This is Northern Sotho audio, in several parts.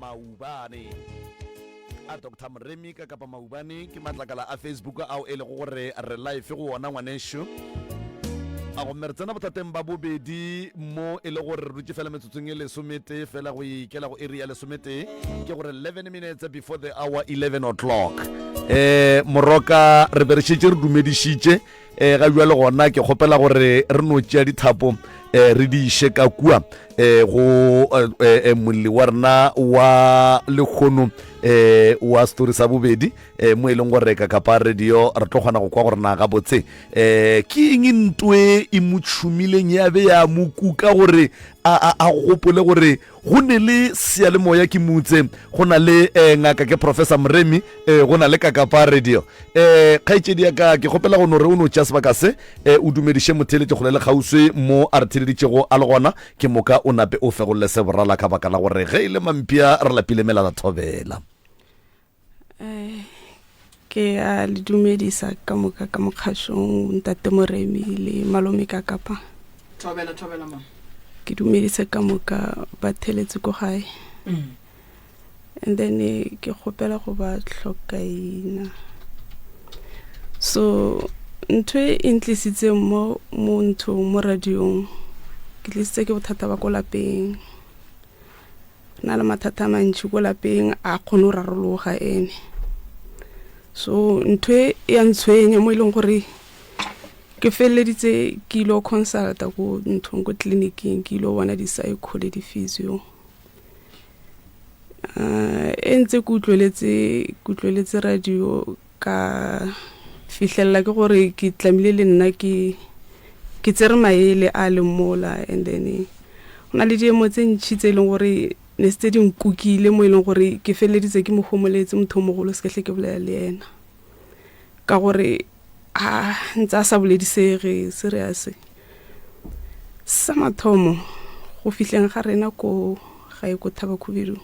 Maubane a Dr. Mremi ka kapa Maubane ke matlakala a Facebook ao e le gore re live go ona ngwanesho a go mertsena bothateng ba bobedi mo e le gore re rutse fela metsotsong e le somete fela go ikela go area le somete ke gore 11 minutes before the hour 11 o'clock moroka re berešitše re dumedišitše ga bjale gona ke kgopela gore re no tšea dithapo re di iše ka kua go molli wa rena wa lekgono wa story sa bobedi mo e leng gore ka kapa radio re tlo kgona go kwa gore na ga botse ke eng ntwe e motšhumileng ya be ya mokuka gore a gopole gore go ne le sealemoya ke mutse go na le ngaka ke Professor Mremi go na le ka kapa radio kgaitsedi ya ka ke gopela go no re o no tša sebaka se o dumediše motheletše go le kgauswe mo a re theleditšego a le gona ke moka o nape o fegolle se borala ka baka la gore ge e le mampia re lapile melala thobela ke a le dumedisa ka moka ka mokgašong ntate Mremi le malome ka kapa thobela ma ke dumedisa ka moka ba theletše ko gae and then ke kgopela go ba hlokaina so ntho e ntlisitse mo ntho mo radiong ke tlisitse ke bothata ba ko lapeng na le mathata mantši ko lapeng a kgone go rarologa ene so ntho ya ntshwenya mo e leng gore ke feleditse ke ilo consulta ko nthong ko tleliniking ke ilo bona di-psycho le di-physio ntse ke utlweletse radio ka fihlelela ke gore ke tlamile le nna ke tsere maele a le mola and then go na le diemo tse ntšhi tse e leng gore ne se tse dinkukile mo e leng gore ke feleditse ke mohomoletse motho mogolo se ke tle ke bolela le ena ka gore ntse a sa boledisege serious sa mathomo go fihleng ga rena ko gae ko Thaba Khubiro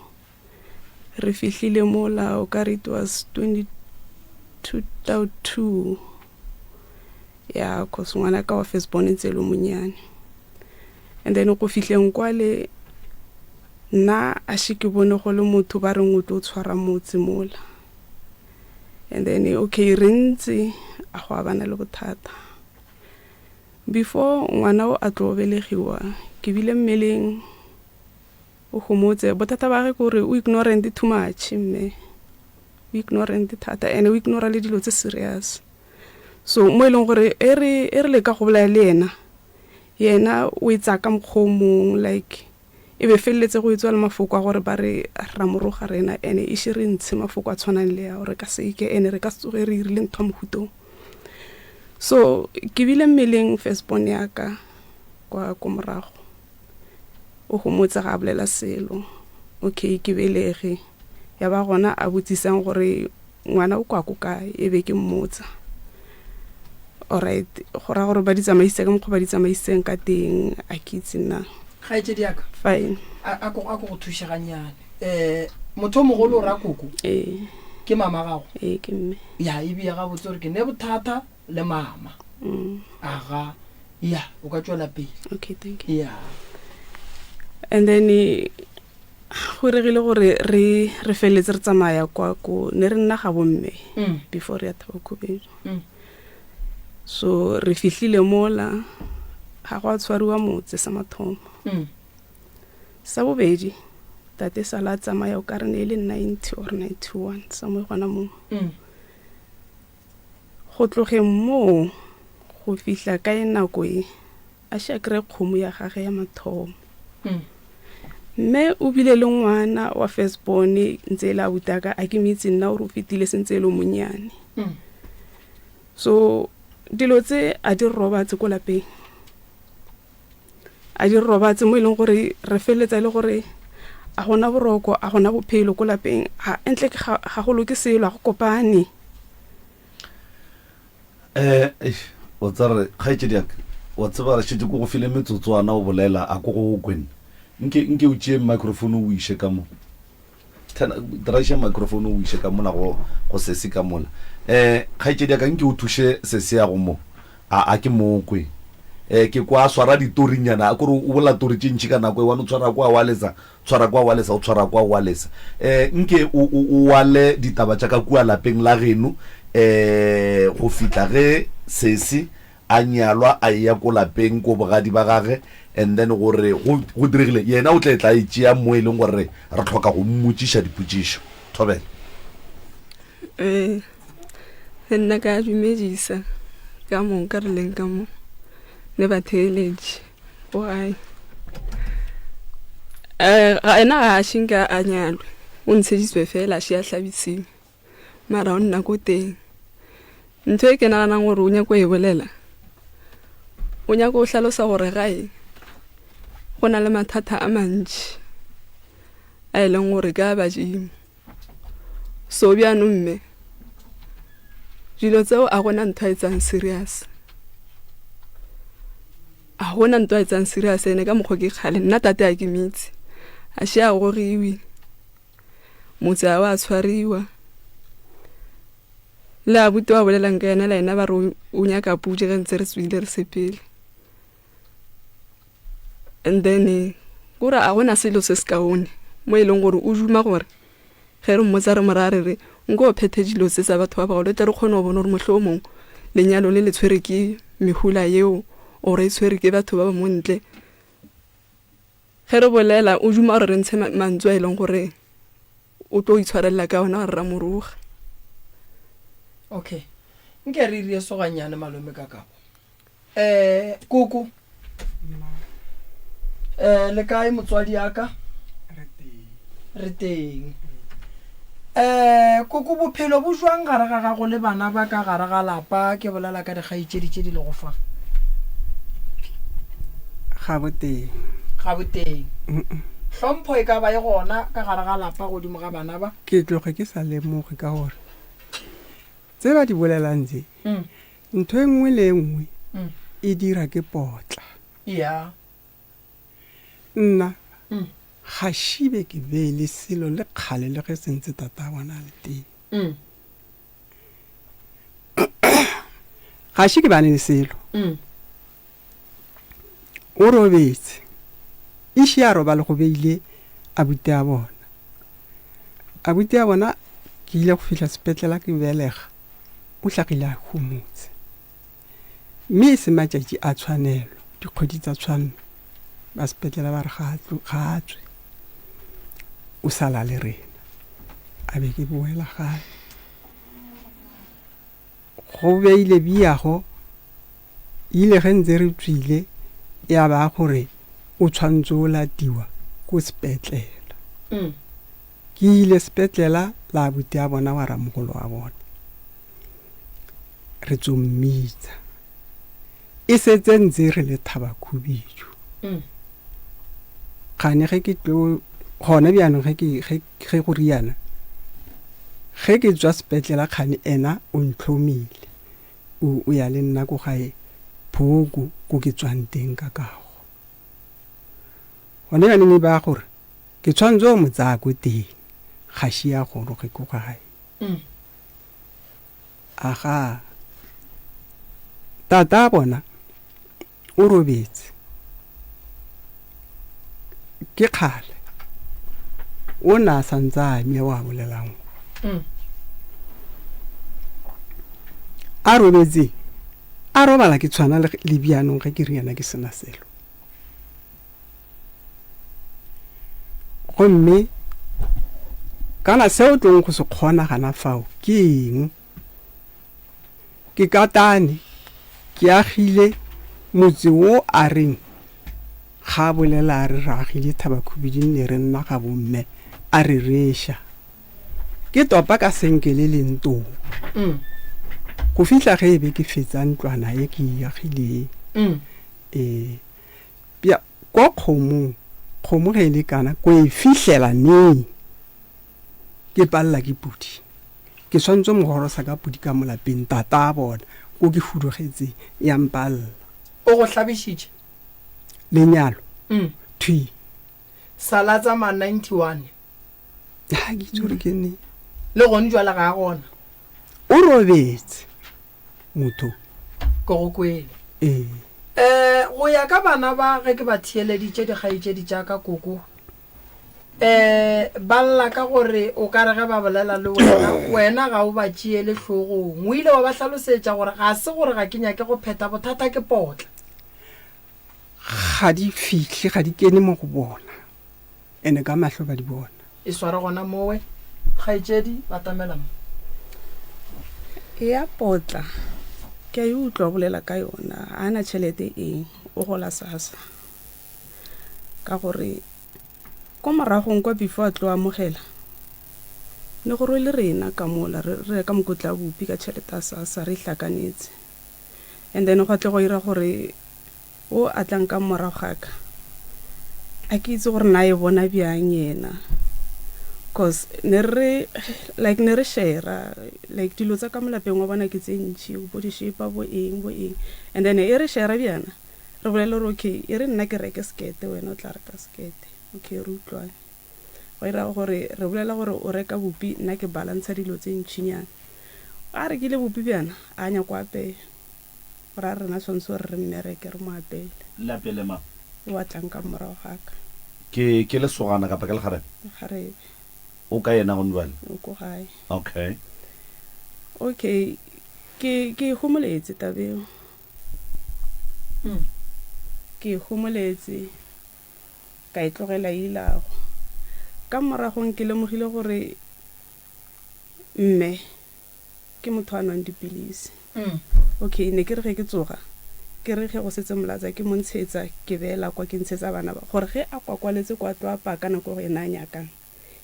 re fihlile mola o ka re it was 2002 ya cause ngwana ka wa first born ntse lo monyane and then go fihleng kwale nna a shike bone go le motho ba reng o tlo tshwara motse mola and then okay re ntse a go abana le bothata before ngwana o a tlo belegiwa ke bile mmeleng o homotse bothata ba ge gore o ignorant too much mme o ignorant thata and o ignora le dilo tse serious so mo e leng gore e re le ka go bolela le yena o itsa ka mkhomong like e be felletse go itswa le mafoko a gore ba re ramoroga rena ene e shire ntshe mafoko a tshwanang le ya gore ka seike ene re ka tsoge re irile ntho mohutong so ke bile mmeleng firstborn ya ka kwa ko morago o homotse ga bolela selo okay ke belege ya ba gona a botsisang gore ngwana o kwa ko kae e be ke mmotsa alright gora gore ba ditsamaise ka mokgwa ba ditsamaiseng ka teng a kitse nna ga etse di aka fine a go thusha ganyane motho mogolo ra koko ke mama gago ke mme ya ibi ya ga botsore ke ne bothata le mama aga ya o ka tswela pele okay thank you ya and then go regile gore re feletse re tsamaya kwa ko ne re nna ga bomme before ya Thaba Khubiro so re fihlile mola ga go tshwariwa motse sa mathomo sa bobedi tate sala tsamaya o ka re ne le 90 or 91 sa mo gona mo go tloge mo go fihla ka nako e a shakre kgomo ya gage ya mathomo mme o bile le ngwana wa firstborn ntse la butaka a ke mitse nna o re fitile sentse le monyane so dilo tse a di robatse ko lapeng a di robatse mo e leng gore re feletsa le gore a gona boroko a gona bophelo ko lapeng a entle ga go loke selo a go kopane o tsare kgaitsedi aka wa tseba re shitse go file metsotswana o bolela a go go kwena nke o tšee microphone o ishe ka mo draisha microphone o ishe ka mola go sese ka mola kgaitsedi aka nke o thushe sese ya go mo a ke mo kwe ke kwa swara ditorinyana kore o bola tori tše ntši ka nako e wane o tshwara kwa walesa tshwara kwa walesa o tshwara kwa walesa nke o wale ditaba tša ka kua lapeng la geno go fitla ge sesi a nyalwa a ya ko lapeng ko bogadi ba gage and then gore go diregile yena o tla e tšea mo e leng gore re tlhoka go mmotšiša dipotšišo Thobela. Nna ka dumedisa ka mo ka re leng ka mo le batheletši o gae ena ga a shinka a nyalwe o ntsheditswe fela a še a hlabisiwe mara o nna ko teng ntho e ke naganang gore o nyako e bolela o nyako o hlalosa gore gae go na le mathata a mantši a e leng gore ka badimo so bjano mme dilo tseo a gona ntho a etsang serious a gona ntho a etsang serious ene ka mokgwa ke kgale nna tate a ke mitse a še a gogiwe motse a wa tshwariwa le abuti wa bolelang ka yena la ena ba re o nyaka puje ge ntse re tswile re sepele and then gore a gona selo se se kaone mo e leng gore o duma gore ge re mmotsa re morare re nko o phethe dilo tse tsa batho ba bagolo tle re kgone go bona gore motlho o mongwe lenyalo le le tshwere ke mehula yeo o re tshwere ke batho ba ba montle ge re bolela o duma gore re ntshe mantswe a e leng gore o tlo itshwarelela ka ona gore ramoruga. Okay, nke re rile soganyane malome ka kago Kuku le kae motswadi aka re teng Kuku bophelo bo jwang gare ga gago le bana ba ka gare ga lapa ke bolela ka dikgaitšedi tše di le go fa ga boteng hlompho e ka ba e gona ka gare ga lapa godimo ga bana ba ke tloge ke sa lemoge ka gore tse ba di bolelang tse ntho e nngwe le nngwe e dira ke potla ya nna ga šibe ke be le selo le kgale le ge sentse tata bona le teng ga še ke bane le selo o robetse iši a roba le go beile abuti a bona ke ile go fihla sepetlela ke belega o hlagile a humotse mme e se matšatši a tshwanelo dikgwedi tsa tshwanno ba sepetlela ba re ga tswe o sala le rena a be ke boela gae go beile biago ile ge ntse re tswile ya ba gore o tshwantse o latiwa ko sepetlela ke ile sepetlela la abuti a bona wa ramogolo wa bona re tsommitsa e setse ntse re le thabakhubidu gane ge ke tlo gona bjanong ge go riana ge ke tswa sepetlela kgane ena o ntlhomile o ya le nna ko gae phoko ko ke tswang teng ka kago gone bjanong e ba gore ke tshwanetse o motsaya ko teng ga šia gore ge ko gae aga tata bona o robetse ke kgale o na santse a mea wa bolelang a robetse a robala ke tshwana le bjanong ge ke riana ke sena selo gomme kana seo tlong go se kgona gana fao ke eng ke katane ke agile motse wo a reng ga bolela a re ragile thabakhubiding ne re nna ga bomme a re resha ke topa ka senkele le ntong go fihla ge e be ke fetsa ntlwana e ke agileng kwa kgomo ge e le kana ko e fihlela neng ke palela ke pudi ke swantse mogorosa ka pudi ka molapeng tata a bona ko ke fudugetse ya mpalela o go hlabišitše lenyalo thui sala tsa ma 91 ha ke tsore ke ne le gone jwala ga gona o robetse motho ko go kwele go ya ka bana ba ge ke ba thieleditše dikgaetšedi tša ka koko ba lla ka gore o ka re ge ba bolela le wena ga o ba tšeele hlogong o ile wa ba hlalosetša gore ga se gore ga ke nyake go pheta bothata ke potla ga di fihle ga di kene mo go bona ene ka mahlo ba di bona e sware gona mowe kgaetšedi ba tamela mo ya potla ke a e utlwa bolela ka yona a na tšhelete eng o gola sasa ka gore ko moragong kwa before a tlo amogela ne gore le rena ka mola re ka mokotla bopi ka tšhelete a sasa re hlakanetse and then go tle go ira gore o a tlang ka morago gaka a ke itse gore na e bona bjang yena cause ne re share like dilo tsa ka molapeng wa bona ke tse ntši bo di shape bo eng and then e re share bjana re bolela re okay e re nna ke reke skete wena o tla reka skete okay re utlwane go ira gore re bolela gore o reka bopi nna ke balance dilo tse ntšinyana a re kile bopi bjana a nya kwa apea gore a rena tshwanetse gore re mmereke re mo apeele lapele ma wa tlang ka morago gaka ke lesogana kapa ke le garebe o ka yena go ndwale o ko gae okay ke humoletse tabeo ke humoletse ka e tlogela ilago ka moragong ke lemogile gore mme ke motho a nwang dipilisi okay ne ke re ge ke tsoga ke re ge go setse molatsa ke montshetsa ke beela kwa ke ntshetsa bana ba gore ge a kwakwaletse kwa tlo apaka nako go ena nyakang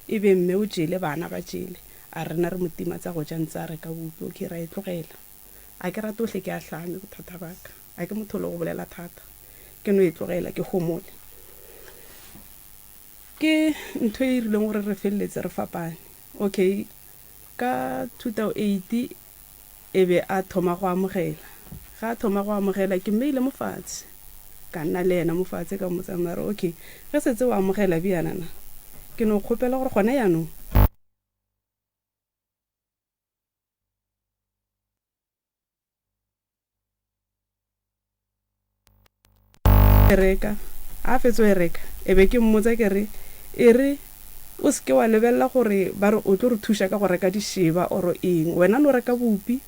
ebe mme o jele bana ba jele a rena re motima tsa go jantsa re ka bopi okay ra e tlogela a ke rate ohle ke a hlame bothata baka a ke motho le go bolela thata ke no e tlogela ke gomole ke ntho e rileng gore re feleletse re fapane okay ka 2008 ebe a thoma go amogela ga a thoma go amogela ke mmeile mofatshe ka nna le ena mofatshe ka motsamare okay ge setse o amogela bjanana ke no kgopela gore gona yaanong reka a fetso e reka ebe ke mmotsa ke re e re o se ke wa lebelela gore ba re o tlo re thuša ka go reka dišeba oro eng wena no reka bopi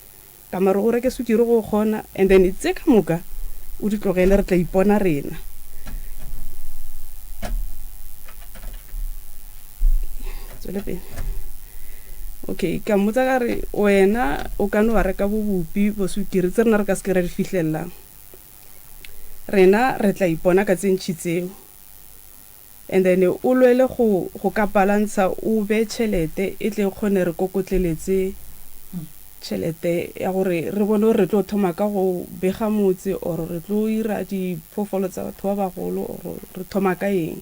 ka mare o reke sukiri go kgona and then tse ka moka o di tlogele re tla ipona rena tswele pele okay ka mmotsa ka re wena o ka no wa reka bobupi bo sukiri tse rena re ka se ke ra di fihlellang rena re tla ipona ka tsentšhi tseo and then o lwele go ka balansa o be tšhelete e tle kgone re kokotleletse tšhelete ya gore re bone gore re tlo thoma ka go bega motse or re tlo ira diphoofolo tsa batho ba bagolo or re thoma ka eng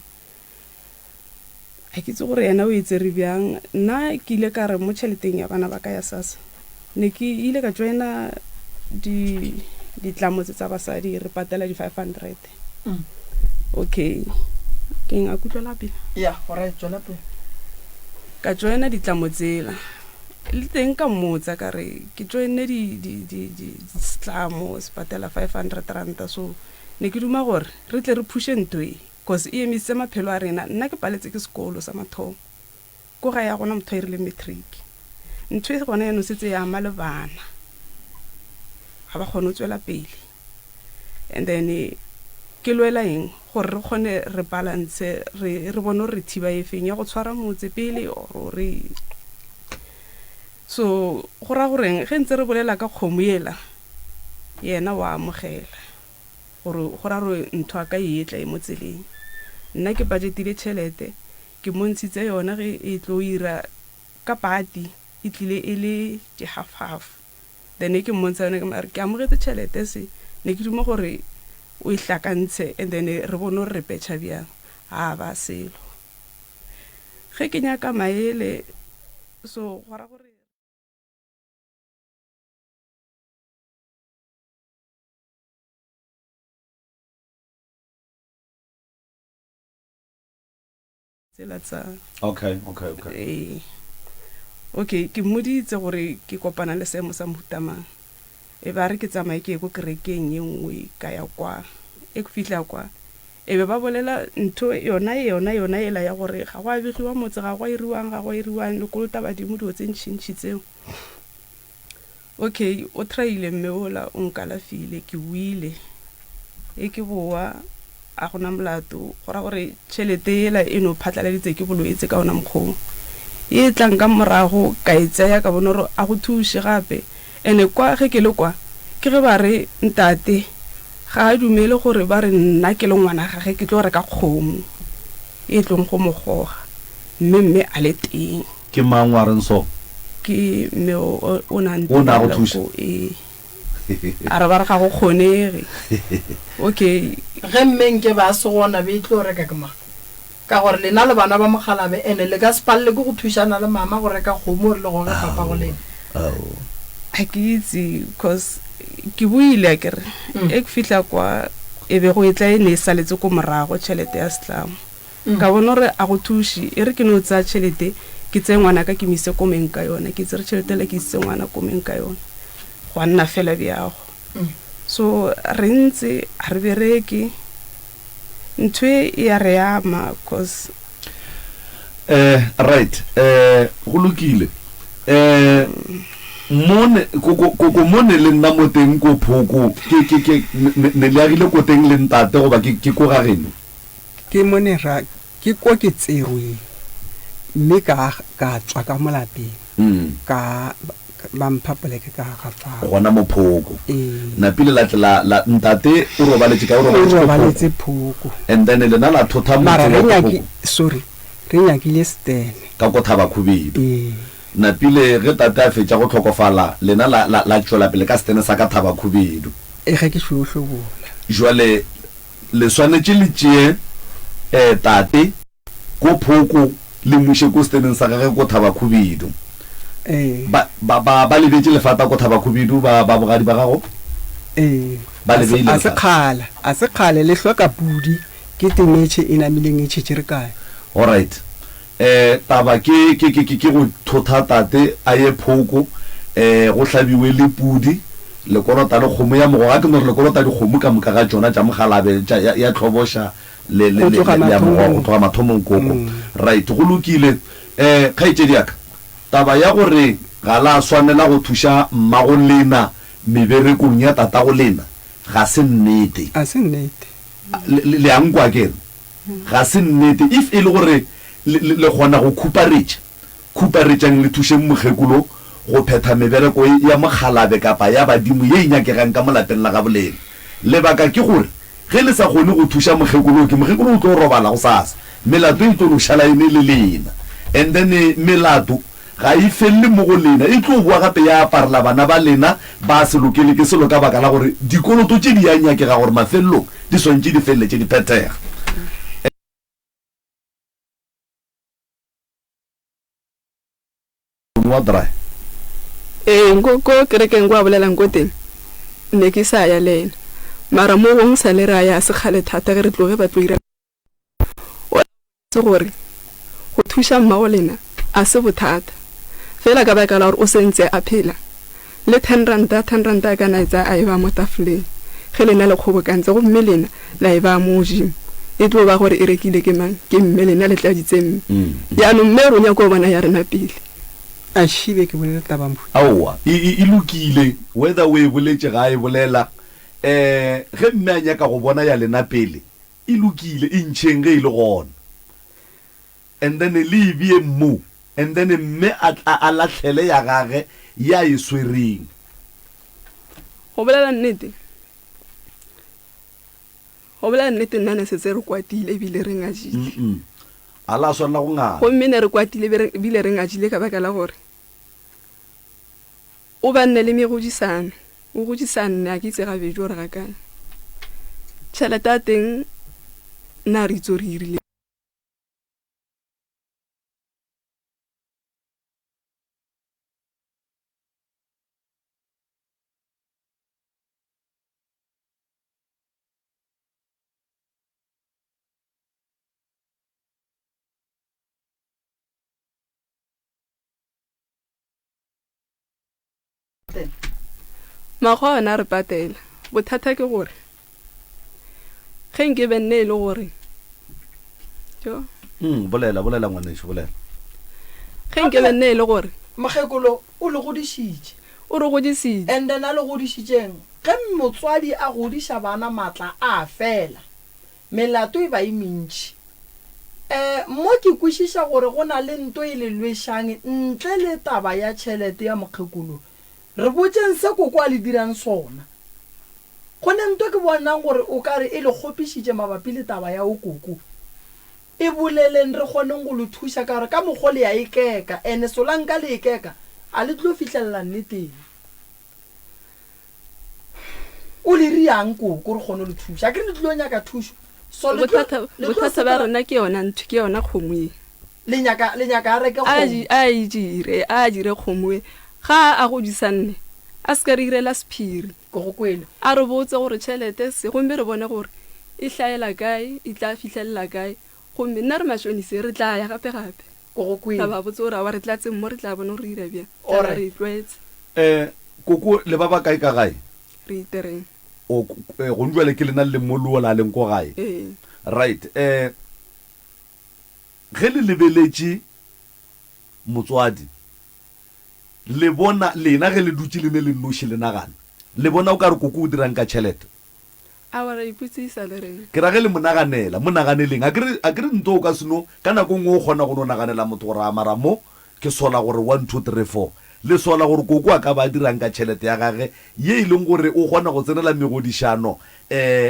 a ke itse gore yena o itsere bjang nna ke ile ka re mo tšheleteng ya bana ba ka ya sasa ne ke ile ka joina ditlamo tsa basadi re patela di 500 okay ke nga kutlwa pele ya gore tswela pele ka joina ditlamo tsela le teng ka mmotsa ka re ke joine ditlamo se patela 500 ranta so ne ke duma gore re tle re phushe ntwe cause e emise maphelo a rena nna ke paletse ke sekolo sa mathomo ko ga ya gona motho a irile matric ntho e gona yano setse ya ama le bana ga ba kgone go tswela pele and then ke lwela eng gore re kgone re balance re bone re thiba efeng ya go tshwara motse pele or re so go ra goreng ge ntse re bolela ka kgomo yela yena wa amogela gore go ra re ntho a ka e etla e mo tseleng nna ke budgetile tšhelete ke montshitse yona ge e tlo ira ka pati e tlile e le di half then ke mmontsha yone ke amogetse tšhelete se ne ke duma gore o e hlakantshe and then re bone gore re petšha bjang a ba selo ge ke nyaka maele so go ra gore okay okay ke mmoditse gore ke kopana le seemo sa mohutamang e ba re ke tsamaye ke ye ko kerekeng ye nngwe ka ya kwa e go fitlha kwa e be ba bolela ntho yona ela ya gore ga go a begiwa motse ga go a iriwang le kolota badimo dilo tse ntšhintšhi tseo okay o traile mme ola o nkalafile ke buile e ke boa a gona molato gora gore tšhelete ela e no phatlaladitse ke bolwetse ka ona mokgong e tlang ka morago ka e tsaya ka bona gore a go thuše gape ene kwa ge ke le kwa ke ge ba re ntate ga a dumele gore ba re nna ke le ngwana gage ke tlo reka kgomo e tlong go mogoga mme a le teng ke mang wa reng so ke mme o na go thuša a re ba re ga go kgonege okay ge mmenke ba se gona be tlo reka ke mang ka gore lena le bana ba mogalabe ene le ka sepalle ke go thušana le mama go reka kgomo re le gore papa go lena a ke itse because ke buile ke re e ke fihla kwa e be go etla e ne e saletse ko morago tšhelete ya setlamo ka bona gore a go thuše e re ke no tsaya tšhelete ke tse ngwana ka ke mise komeng ka yona ke tsere tšhelete le ke ise ngwana komeng ka yona go a nna fela bjago so re ntse a re bereke ntho e ya re ama cause right go lokile mone le nna mo teng ko phoko ne le agile ko teng le ntate goba ke ko ga geno ke mone ra ke ko ke tserwe mme ka tswa ka molapeng ka bamphapolike ka ga fa gona mo phoko na pile la ntate o robaletse ka o robaletse phoko and then le na la thotha mo mara re nyaki sorry re nyakile stene ka go thaba khubidu na pile ge tate a fetša go tlhokofala lena la tšwela pele ka stene sa ka thaba khubidu e ga ke šošobola jwale le swanetše le tšee tate ko phoko le muše ko steneng sa gage ko thaba khubidu ba lebetse lefata ko thaba khubidu ba bogadi ba gago ba lebeile a se kgale le hloka pudi ke temetše e namileng e tšhetše re kae alright taba ke go thotha tate a ye phoko go hlabiwe le pudi le kolota le kgomo ya mogo ga ke no re le kolota dikgomo ka moka ga tsona tša mogalabe ya tlhoboša le ya mogo go tloga mathomong koko right go lokile kgaetšedi yaka taba ya gore ga la swanela go thuša mmago lena meberekong ya tatago lena ga se nnete le ankwa kere ga se nnete if e le gore le gona go khuparetšang le thušeng mogekulo go phetha mebereko ya mogalabe kapa ya badimo ye e nyakegang ka molapeng la gaboleng lebaka ke gore ge le sa kgone go thuša mogekulo ke mogekulo o tlo robala go sasa melato e tlo lo šalaene le lena and then melato ga e felele mo go lena e tlo boa gape ya aparela bana ba lena ba se lokele ke selo ka baka la gore dikoloto tše di ya nyakega gore mafelelong di swantše di feleletse di phethega wa dry ko kerekeng kwa bolelang ko teng ne ke sa ya lena mara mo gong sa le ra ya se khale thata ge re tloge ba tlo ira o se gore go thuša mmago lena a se bothata fela ka baka la gore o sentse a phela le 10 ranta ka na etsa a e ba mo tafoleng ge lena le kgobokantse go mme lena la e ba mo gym e tlo ba gore e rekile ke mang ke mme lena le tladitseng yaanong mme ronya ko bona ya rena pele a shibe ke bolela taba mo aowa e lokile whether we boletse ga e bolela ge mme a nyaka go bona ya lena pele e lokile e ntšheng ge e le gona and then le bie mmo and then mme a latlhele ya gage ya e swereng go bolela nnete nna ne setse re kwatile ebile re ngajile a la swanela go ngaka gomme ne re kwatile ebile re ngajile ka baka la gore o ba nne le megodisano o godisane a ke itse gabedi gore ga kana tšhelete a teng nna re itse re irile makgwa ona re patela bothata ke gore ge nke be nne e le gore jo bolela ngwaneso bolela ge nke be nne e le gore mogekolo o le godišitše o re godisitse and then a le godišitšeng ge motswadi a godiša bana maatla a fela melato e ba e mentši mo ke kwešiša gore go na le nto e le lwešang ntle le taba ya tšhelete ya mokgekolo re botseng se koko a le dirang sona go ne nto ke bonang gore o ka re e le kgopišitše mabapi le taba ya o koko e boleleng re kgoneng go le thuša ka gore ka mokgwa le ya ikeka ene solanka le ikeka a le tlo fitlhelela nneteng o le riang koko re kgone le thuša ke re tlo nyaka thušo so bothata ba rena ke yona ntho ke yona kgomoe le nyaka a reke a dire kgomoe ga a godisa nne a se ka re irela sephiri go go kwele a re botse gore tšhelete se gomme re bone gore e hlaela kae e tla fitlhelela kae gomme nna re mašonise re tla ya gape-gape go go kwele ka ba botse gore wa re tlatseng mo re tla bone re ira bjang tla re itlwaetse koko le ba ba kae ka gae re itereng go njwale ke lena le moluo la leng ko gae right ge le lebeletše motswadi le bona lena ge le dutse le ne le noši le nagana le bona o ka re koko o dirang ka tšhelete a wa ra iputsisa le rena ke ra ge le monaganeleng a ke re nto o ka seno ka nako nngwe o kgona go no naganela motho gore a mara mo ke sola gore 1 2 3 4 le sola gore koko a ka ba dirang ka tšhelete ya gage ye e leng gore o kgona go tsenela megodišano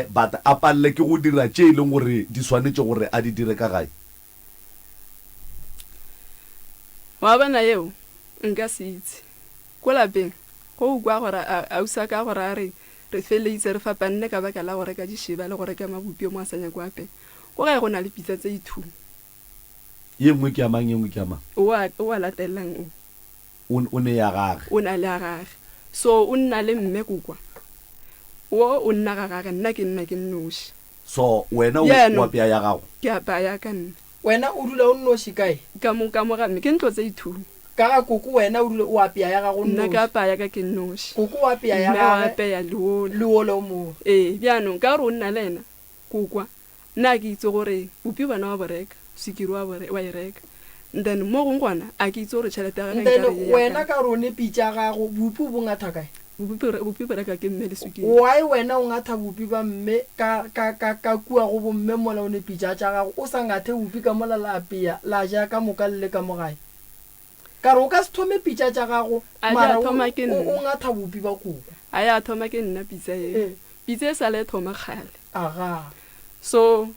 but a palele ke go dira tše e leng gore di swanetše gore a di dire ka gae wa bona yeo nka se itse ko lapeng go o kwa gore a usa ka gore a re feleitse re fapanne ka baka la go reka dišeba le go reka mabupi o mo a sa nyako ape go gae go na le pitsa tse ithu ye nngwe ke amang ye nngwe ke amang o a latelang o ne ya gage o na le a gage so o nna le mme kokwa o nna ga gage nna ke nnoši so wena o apea ya gago ke apaya ka nna wena o dula o nnoši kae ka mo gamme ke ntlo tse ithu ka ga koko wena o dula o apea ya gago nna ka apaya ka ke nnoši koko o apea ya gage apea leole o mo bjanong ka gore o nna le ena kokwa nna ke itse gore bopi bona wa boreka sekiri wa e reka then mo gong gona a ke itse gore tšhelete ya gage wena ka gore o ne pitša gago bopi bo ngatha kae bopi bereka ke mme le sekiri why wena o ngatha bopi ba mme ka kua go bomme mola o ne pitša tša gago o sa ngathe bopi ka mola la apea la ja ka moka le ka mogae ka re o ka se thome pitša tša gago mara o ngatha bopi ba koko a ya thoma ke nna pitsa e pitsa e sa le thoma kgale aga so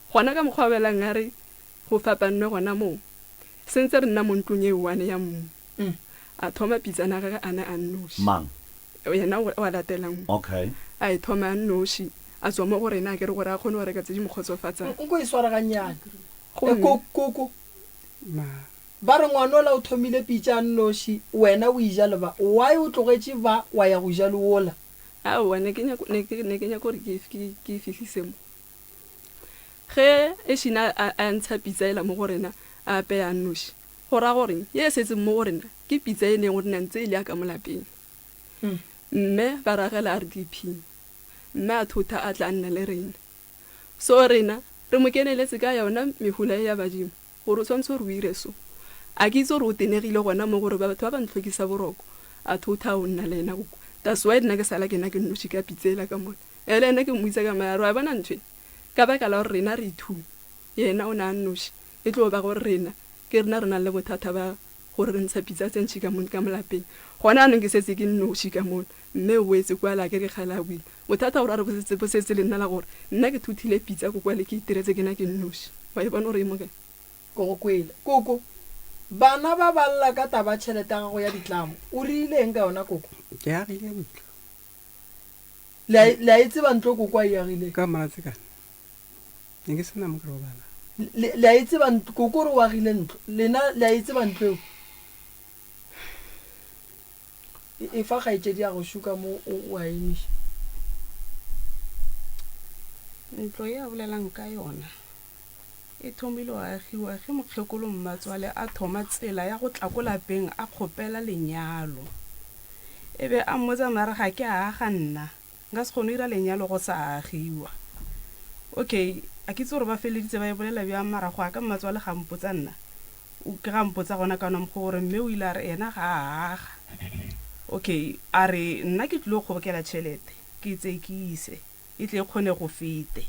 gona ka mokgwa belang a re go fapanne gona moo sentse re nna mo ntlong e one ya mmu a thoma pitsana ga a ne a nnoši mang yena o a latelang okay a e thoma a nnoši a tswa mo gore na ke re gore a kgone go reka tse di mokgotsofatsang nko e swaraganyana koko ba re ngwana ola o thomile pitša a nnoši wena o ija le ba why o tlogetše ba wa ya go ja le ola aowa ne ke nyaka gore ke fitlhise mo ge e šina a ntsha pitsa ela mo gorena a apeya nnoši go ra goreng ye e setseng mo gorena ke pitsa e neng gore nantse e le ya ka mo lapeng mme ba ragela RDP mme a thota a tla nna le rena so rena re mo keneletse ka yona mehula ya badimo gore o tshwanetse gore o ire so a ke itse gore o tenegile gona mo gore batho ba ba ntlhokisa boroko a thota o nna le ena koko that's why nna ke sala ke nna ke nnoši ka pitsela ka mona ele ena ke mmoitsa ka maaro a bona ntho ka baka la gore rena re ithu yena o ne a nnoši e tlo ba gore rena ke rena re na le bothata ba gore re ntsha pitsa tse ntšhi ka molapeng gona anong ke setse ke nnoši ka mona mme o boetse kwa la ke kgala buile bothata gore a re bo setse le nna la gore nna ke thuthile pitsa ko kwa le ke itiretse ke na ke nnoši wa e bona gore e mokae go kwele koko bana ba balla ka taba tšhelete ya gago ya ditlamo o riileng ka yona koko ke agile ntlo le a itse ba ntlo koko a iagile ka malatse kana ne ke sena mo ke ro bana le a itse ba koko re o agile ntlo lena le a itse ba ntlo e fa gaetšedi ya go šuka mo o a emiša ntlo e a bolelang ka yona e thomile go agiwa ge mokgekolo mmatswale a thoma tsela ya go tla ko lapeng a kgopela lenyalo e be a mmotsa mare ga ke aga nna nka se kgone ira lenyalo go sa agiwa. Okay, a ke tse gore ba feleditse ba e bolela bja marago a ka mmatswale ga mpotsa nna o ke ga mpotsa gona ka nna gore mme o ile a re ena ga aga. Okay, a re nna ke tlile go kgobokela tšhelete ke tse ke ise e tle kgone go fete.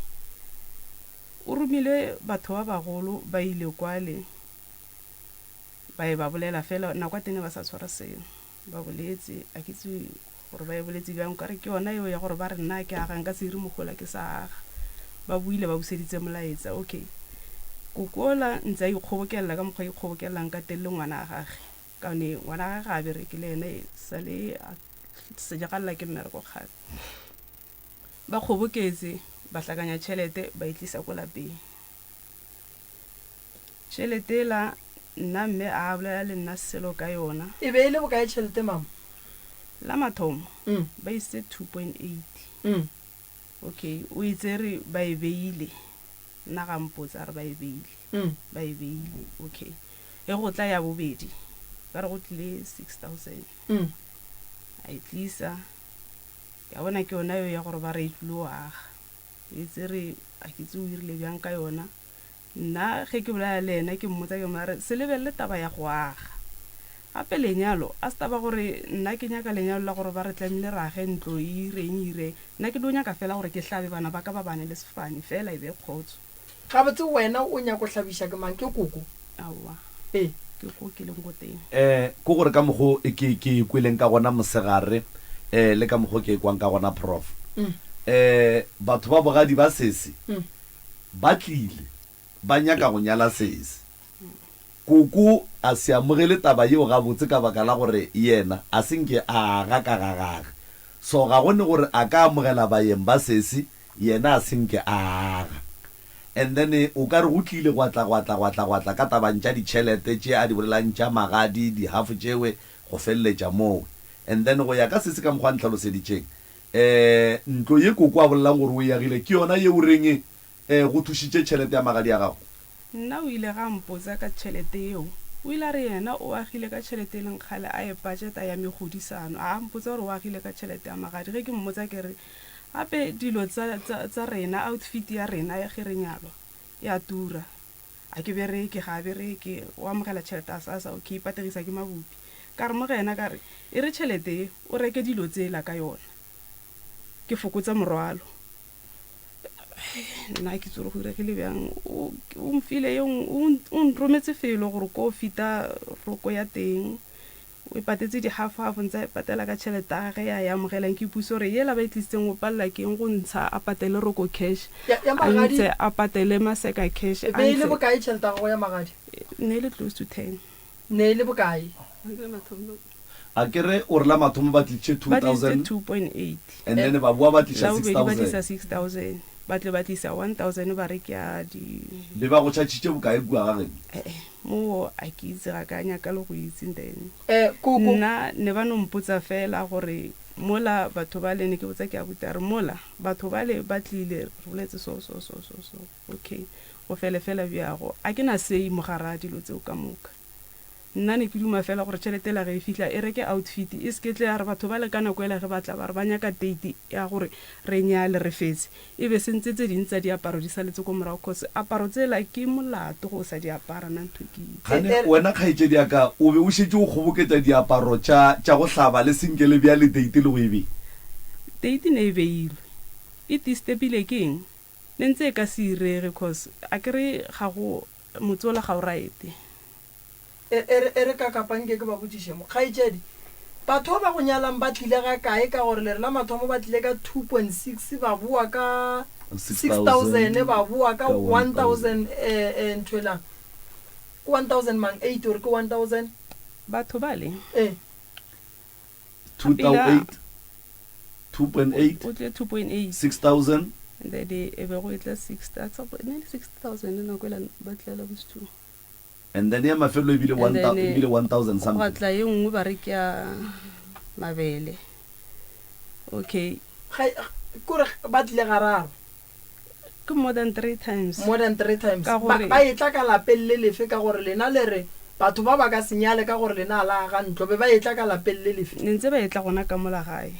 O romile batho ba bagolo ba ile kwale ba e ba bolela fela nako tene ba sa tshwara seo ba boletse a ke tse gore ba e boletse bjang ka re ke yona eo ya gore ba re nna ke aga nka se ire mogola ke sa aga. Ba buile ba buseditse molaetsa. Okay, kokola ntse a ikgobokela ka mokgwa ikgobokelang ka telle ngwana a gage ka ne ngwana a gage a berekile ene sale se jagalla ke mmereko kgale. Ba kgoboketse ba hlakanya tšhelete ba itlisa ko lapeng. Tšhelete la nna mme a bolela le nna selo ka yona. E be ile bokae tšhelete mama? La mathomo ba ise 2.8. Okay, o itsere ba e beile nna ga mpotsa re ba e beile. Ba e beile. Okay, e go tla ya bobedi ba re go tlile 6,000. A itlisa ya bona ke yona yo ya gore ba re itlo aga. E tsere a ke tse o irile bjang ka yona. Nna ge ke bolela le ena ke mmotsa ke mare se lebelle taba ya go aga. Gape lenyalo a se taba gore nna ke nyaka lenyalo la gore ba re tlamile re age ntlo ire nna ke do nyaka fela gore ke hlabe bana ba ka ba bane le sefane fela e be kgotso. Ga botse wena o nya go hlabisha ke mang ke koko? Aowa ke go ke leng go teng. Go gore ka mogo ke kweleng ka gona mosegare le ka mogo ke kwang ka gona prof. Batho ba bogadi ba sese ba tlile ba nyaka go nyala sese. Koko a se amogele taba yeo ga botse ka baka la gore yena a senke a aga ka gagaga. So ga gone gore a ka amogela baeng ba sese yena a senke a aga. And then o ka re go tlile gwatla ka tabantša ditšhelete tše a di bolelang tša magadi di half tšewe go feleletša moo. And then go ya ka sese ka mokgwa ntlhaloseditšeng ntlo ye koko a bolelang gore o yagile ke yona ye o reng go thušitše tšhelete ya magadi ya gago? Nna o ile ga mpotsa ka tšhelete eo o ile a re yena o agile ka tšhelete leng kgale a e budgeta ya megodisano. A mpotsa gore o agile ka tšhelete ya magadi ge ke mmotsa ke re gape dilo tsa rena outfit ya rena ya ge re nyalwa ya tura a ke bereke ga bereke o amogela tšhelete a sasa o ke ipategisa ke mabupi ka re mo gena ka re e re tšhelete o reke dilo tsela ka yona ke fokotsa morwalo. Nna ke tsore go iregile bjang o mfile yo o nrometse felo gore ko fita roko ya teng o ipatetse di half ntse patela ka tšhelete a ge ya amogelang ke puso gore yela ba itlisitseng o palela keng go ntsha a patele roko cash a ntse a patele maseka cash. E be ile bokae tšhelete go ya magadi? Ne ile close to 10. Ne ile bokae? A kere o re la mathomo ba tlitše 2,000 2.8 and then ba bua ba tlisa ba tlisa 6,000 6,000 ba tle ba tlisa 1,000 ba re ke a di le ba go tšhatšitše bokae kua gageng? mo a ke itse ga ka nyaka le go itse then koko nna ne ba no mpotsa fela gore mola batho ba le ne ke botsa ke a botsa re mola batho ba le ba tlile re boletse so okay go fela bjago a ke na sei mogara dilo tseo ka moka. Nna ne ke duma fela gore tšhelete la ge e fitla e reke outfit e se ke tle ya re batho ba le ka nako ele ge batla ba re ba nyaka date ya gore re nyale re fetse e be sentse tse dintsi tsa diaparo di saletse ko morago cause aparo tsela ke molato go sa diapara nna ntho ke gane wena kgaetse diaka o be o šetse o kgoboketsa diaparo tša go hlaba le senkele bja le date le go e be date ne e beilwe e tistepile keng ne ntse ka se irege cause a kere ga go motsola ga o right e re ka kapang ke ba botsiše mo kgaitsedi batho ba go nyalang ba tlile ga kae ka gore le re la mathomo ba tlile ka 2.6 ba bua ka 6,000 ba bua ka 1,000 ntwelang 1,000 mang 8 or ke 1,000 batho ba le 2.8 2.8 o tle 2.8 6,000 and then e be go itla 6,000 na go la ba tlela botsu and then ya mafelo ebile 1,000 something go tla ye nngwe ba re ke ya mabele. Okay kore ba tlile gararo ke more than 3 times ba etla ka lapeng le lefe ka gore lena le re batho ba ba ka senyale ka gore lena la ga ntlo be ba etla ka lapeng le lefe ne ntse ba etla gona ka mola gae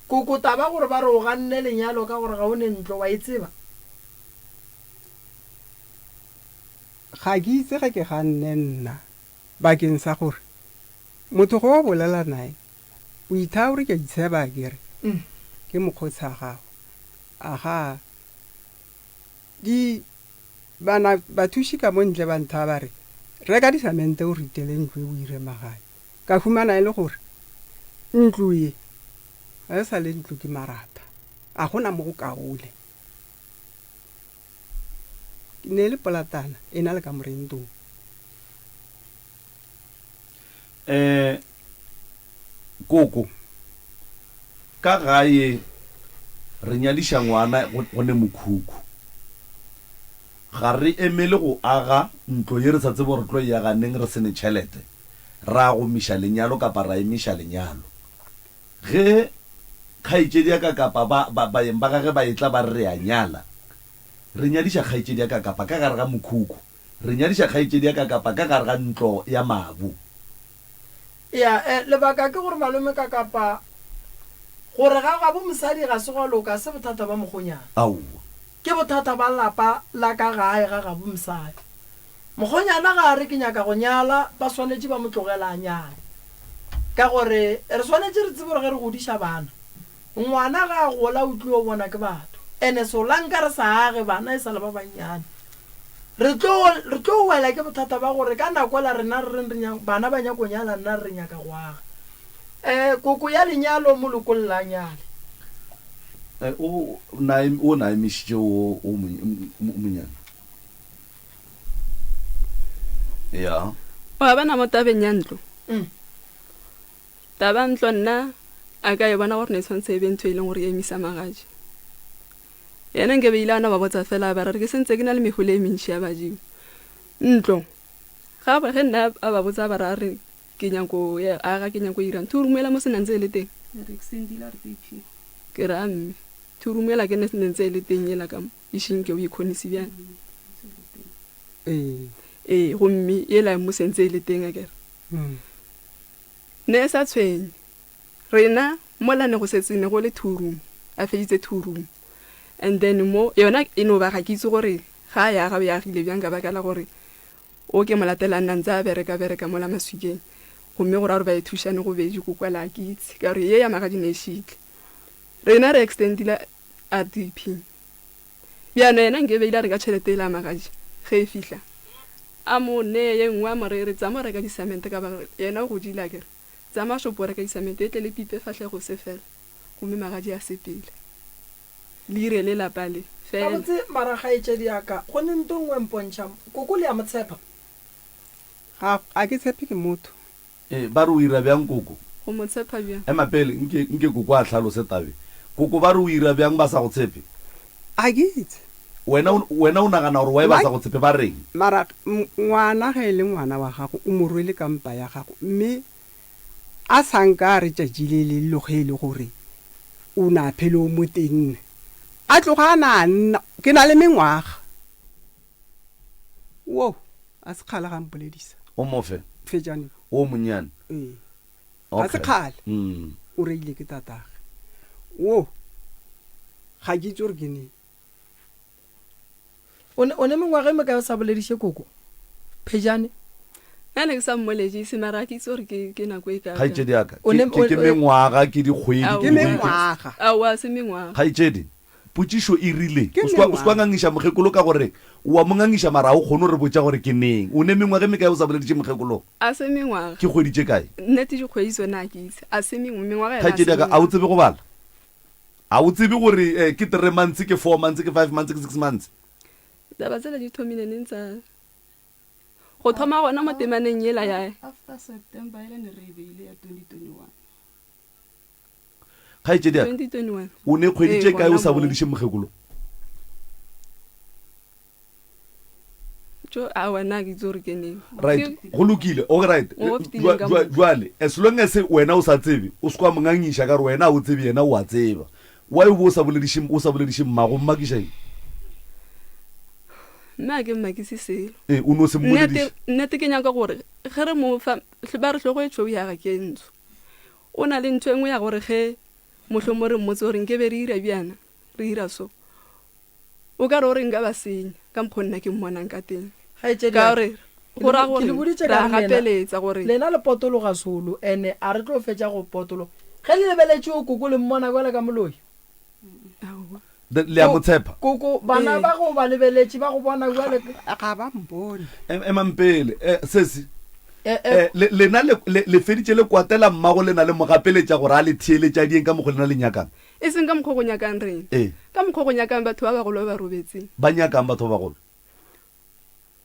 koko taba gore ba re o ganne lenyalo ka gore ga o ne ntlo wa e tseba ga ke itse ga ke ganne nna bakeng sa gore motho go wa bolela nae o ithaa gore ke a itsheba kere ke mokgotsi a gago aga bana bathuši ka mo ntle ba ntha ba re reka disamente o ritele ntlo e o ire magae ka humana e le gore ntlo e ga e sa le ntlo ke marata a gona mo go kaole ke ne le polatana e na le ka morentong koko ka gae re nyadiša ngwana go ne mokhukhu ga re emele go aga ntlo ye re sa tsebe gore tlo e aganeng re sene tšhelete ra go miša lenyalo kapa ra emiša lenyalo ge kgaitsedi ya ka kapa baeng ba gage ba etla ba re a nyala re nyadiša kgaitsedi ya ka kapa ka gare ga mokhukhu re nyadiša kgaitsedi ya ka kapa ka gare ga ntlo ya mabu ya lebaka ke gore malome ka kapa gore ga bo mosadi ga se go loka se bothata ba mogonyana au ke bothata ba lapa la ka gae ga bo mosadi mogonyana ga re ke nyaka go nyala ba swanetse ba motlogela nyana ka gore re swanetse re tsebe gore ge re godiša bana ngwana ga gola o tlile o bona ke batho ene so lanka re sa age bana e sa le ba bannyane re tlo wela ke bothata ba gore ka nako la rena bana ba nyako nyala nna re nyaka go aga koko ya lenyalo mo lokolla nyale o na emisitše o monyana ya wa bana mo tabeng ya ntlo taba ntlo nna a ka e bona gore ne tshwanetse e be ntho e leng gore e emisa magaji yena nke beile ana ba botsa fela ba re ke sentse ke na le megolo e mentši ya badimo ntlo ga ge nna a ba botsa ba ra re ke nyako aga ke nyako irang thurumela mo senantse le teng ke ra mme thurumela ke ne senantse le teng ela ka ishinke o ikhonisi bjana gomme ela mo sentse le teng a kere ne sa tshwenye rena mola ne go setsene go le thurum a feditse thurum and then mo yona e no ba ga ke itse gore ga ya ga ya gile bjang ka baka la gore o ke molatela nna ntse a bereka mola maswikeng gomme gore a re ba e thušane go beji ko kwala ke itse ka gore ye ya magadi ne šitle rena re extendile RDP bjano yena nke beile re ka tšhelete e la magadi ge e fihla a mo ne ye nngwe a morere tsa mo reka disamente ka ba yena o godile a kere tsa mashopo reka disamente e tle le pipe fatlhego se fela gomme magadi a sepele le ire le lapa le fela botse mara kgaetsedi yaka go ne nto ngwe mpontšha koko le ya motshepa a ke tshepe ke motho ba re o ira bjang koko go mo tshepa bjang pele nke koko a tlhalose tabe koko ba re o ira bjang ba sa go tshepe a ke itse wena o nagana gore wa e ba sa go tshepe ba reng mara ngwana ge e le ngwana wa gago o mo rwele ka mpa ya gago mme a sanka a re tšatšile le loge e le gore o na phele o mo tenne a tloga a nna ke na le mengwaga wo a se kgale ga mpoledisa o mofe fetjane o monyane a se kgale o reile ke tatage wo ga ke itse gore ke ne o ne mengwaga e me ka sa bolediše koko phejane ane ke sa mmoledi se mara ke itse gore ke nako e ka kgaitsedi yaka ke mengwaga ke dikgwedi ke mengwaga aowa se mengwaga kgaitsedi potsišo e rile o sekwa ngangiša mokgekolo ka gore wa mo ngangiša mara o kgone re botsa gore ke neng o ne mengwaga me kae o sa boleditše mokgekolong a se mengwaga ke kgweditše kae nnete dikgwedi tsone a ke itse a se mengwaga kgaitsedi yaka a o tsebe go bala a o tsebe gore ke 3 months ke 4 months ke 5 months ke 6 months taba tsela di thomile neng tsa go thoma gona mo temaneng yela yae after September ile ne re beile ya 2021 kgaitsedi yaka 2021 o ne kgweditše kae o sa boleditše mokgekolo jo a wena ke itse gore ke neng right go lokile o right jwale as long as wena o sa tsebe o se kwa mongangiša ka re wena o tsebe yena o a tseba wa e bo o sa bolediše mmago mmakišaeng mme ke mma ke se selo o no se mmolediše nnete ke nyaka gore ge re mo fa ba re tlhogo e tšhou yaga ke ntsho o na le ntho e nngwe ya gore ge motlho mo re mmotse gore nke be re ira bjana re ira so o ka re o re nka ba senya ka mokgwa nna ke mmonang ka teng ka gore go ra gore ra gapeletsa gore lena le potologa solo ene a re tlo fetša go potolo ge le lebeletše o koko le mmona kwele ka moloi le a motshepa koko bana ba go ba lebeletše ba go bona kwele ga ba mbone emampele sesi lena le feditše le kwatela mmago lena le mogapeletša gore a le theeletša dieng ka mokgwa lena le nyakang e seng ka mokgwa go nyakang rena ka mokgwa go nyakang batho ba bagolo ba robetseng ba nyakang batho ba bagolo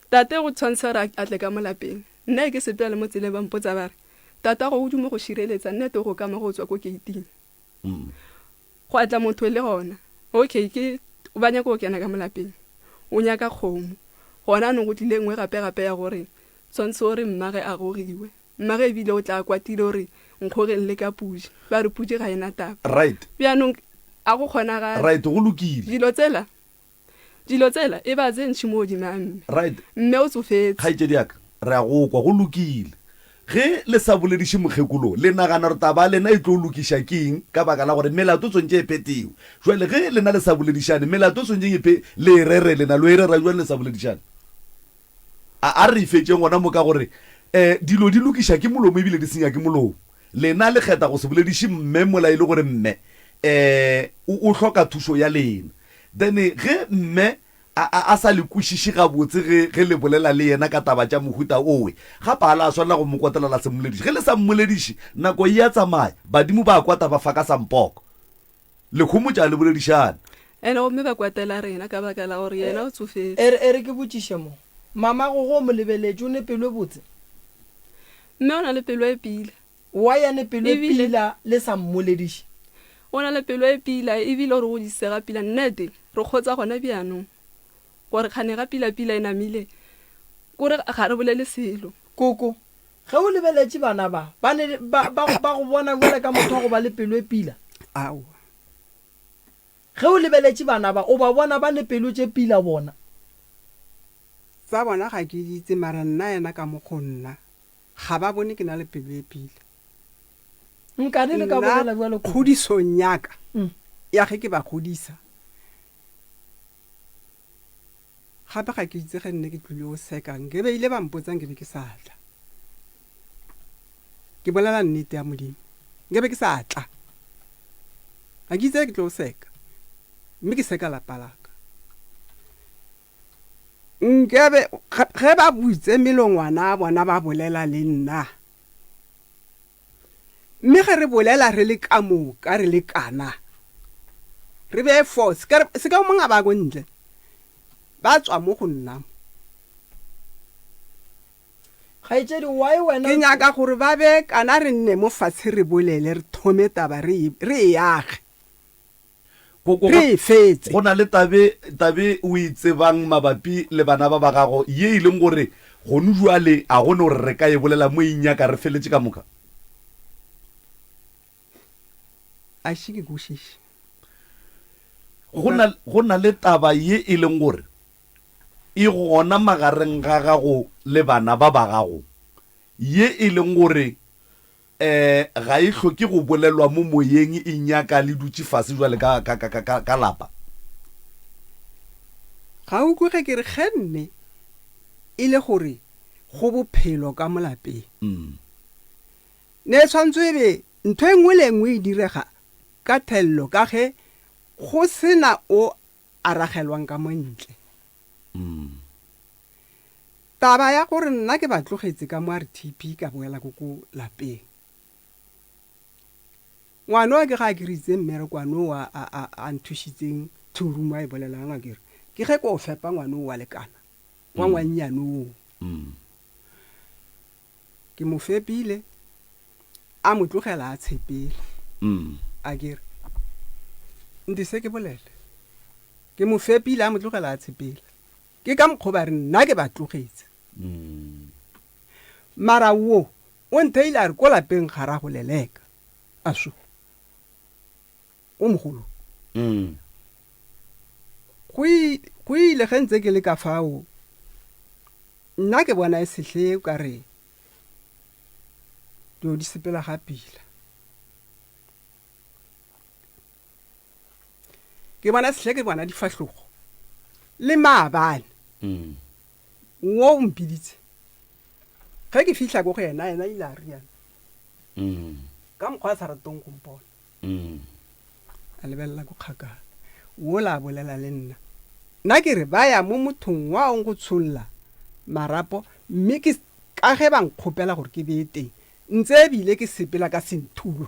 tate go tshwantsha re a tle ka mo lapeng nna ke sepela le mo tseleng ba mpotsa ba re tata go dumo go šireletsa nnete go kama go tswa ko keiting go atla motho le gona okay ke ba nyaka go kena ka mo lapeng o nyaka kgomo gona no go tlile nngwe gape ya gore tshwantshe gore mmage a gogiwe mmage ebile o tla kwatile gore nkgogeng le ka puji ba re puji ga ena taba right bjaanong a go kgonagala right go lokile dilo tsela e ba tsentšhi mo dimamme right mme o tsofetse kgaitsedi yaka re a go kwa go lokile ge le sa bolediše mokgekolo le nagana gore taba lena e tlo lokiša keng ka baka la gore melato tsontše e phetiwe jale ge lena le sa boledišane melato tsontšeng le e rere lena lo e rera jale le sa boledišane a re ifetseng gona mo ka gore dilo di lokiša ke molomo ebile di senya ke molomo lena le kgetha go se bolediše mme mola e le gore mme o hloka thuso ya lena then ge mme a sa le kwešiše gabotse ge le bolela le yena ka taba tša mohuta owe gape a la swanela go mo kwatelela se mmolediše ge le sa mmolediše nako e a tsamaya badimo ba kwata ba fa ka sampoko le kgomotša le boledišane ene gomme ba kwatela rena ka baka la gore yena o tsofetse e re ke botšiše mo mama go mo lebeletše o ne pelo e botse mme o na le pelo e pila wa yane pelo e pila le sa mmolediše o na le pelo e pila ebile gore go disega pila nnete re kgotsa gona bjanong gore kgane ga pila e namile kore ga re bolele selo koko ge o lebeletše bana ba go bona kwele ka motho wa go ba le pelo e pila ao ge o lebeletše bana ba o ba bona ba le pelo tše pila bona tsa bona ga ke ditse mara nna yena ka mokgonna ga ba bone ke na le pelo e pila nkane le ka bolela bjalo kgodisong yaka ya ge ke ba kgodisa gape ga ke itse ge nne ke tlile o sekang ke beile ba mpotsang ke be ke sa tla ke bolela nnete ya modimo ke be ke sa tla ga ke itse ke tlo o seka mme ke seka lapa laka nkebe ge ba butse melongwana bona ba bolela le nna mme ge re bolela re le ka moka re le kana re be force se ka monga ba go ntle ba tswa mo go nna kgaitsedi why wena ke nyaka gore ba be kana re nne mo fatshe re bolele re thome taba re yage re fetse go na le tabe o itsebang mabapi le bana ba ba gago ye e leng gore gone jwale a gone gore re ka e bolela mo inyaka re feletse ka moka a shike kwešiše go na le taba ye e leng gore e gona magareng ga gago le bana ba ba gago ye e leng gore ga e hloke go bolelwa mo moyeng e nyaka le dutse fase jwale ka lapa ga o kwe ke re kgenne e le gore go bophelo ka molapeng ne tshwantse e be ntho e nngwe le nngwe e direga ka thello ka ge go sena o aragelwang ka montle taba ya gore nna ke ba tlogetse ka mo RTP ka boela ko lapeng ngwana wa ke ga ke ritse mmerekwane a nthušitseng thurumo a e bolelang a kere ke ge ko o fepa ngwana wa lekana wa ngwannyane ke mo fepile a mo tlogela a tshepele a kere nte se ke bolele ke mo fepile a mo tlogela a tshepele ke ka mokgoba re nna ke ba tlogetse mara wo o ntheile a re ko lapeng ga ra go leleka a so o mogolo go ile ge ntse ke le ka fao nna ke bona e sehle ka re di sepela ga pila ke bona sehle ke bona difahlogo le maabane wo mpiditse ge ke fihla go yena ile a riana ka mokgwa a sa ratong go mpona a lebelela go kgakala wo la bolela le nna ke re ba ya mo mothong wa go tsholla marapo mme ke ka ge ba nkgopela gore ke be teng ntse ebile ke sepela ka senthulo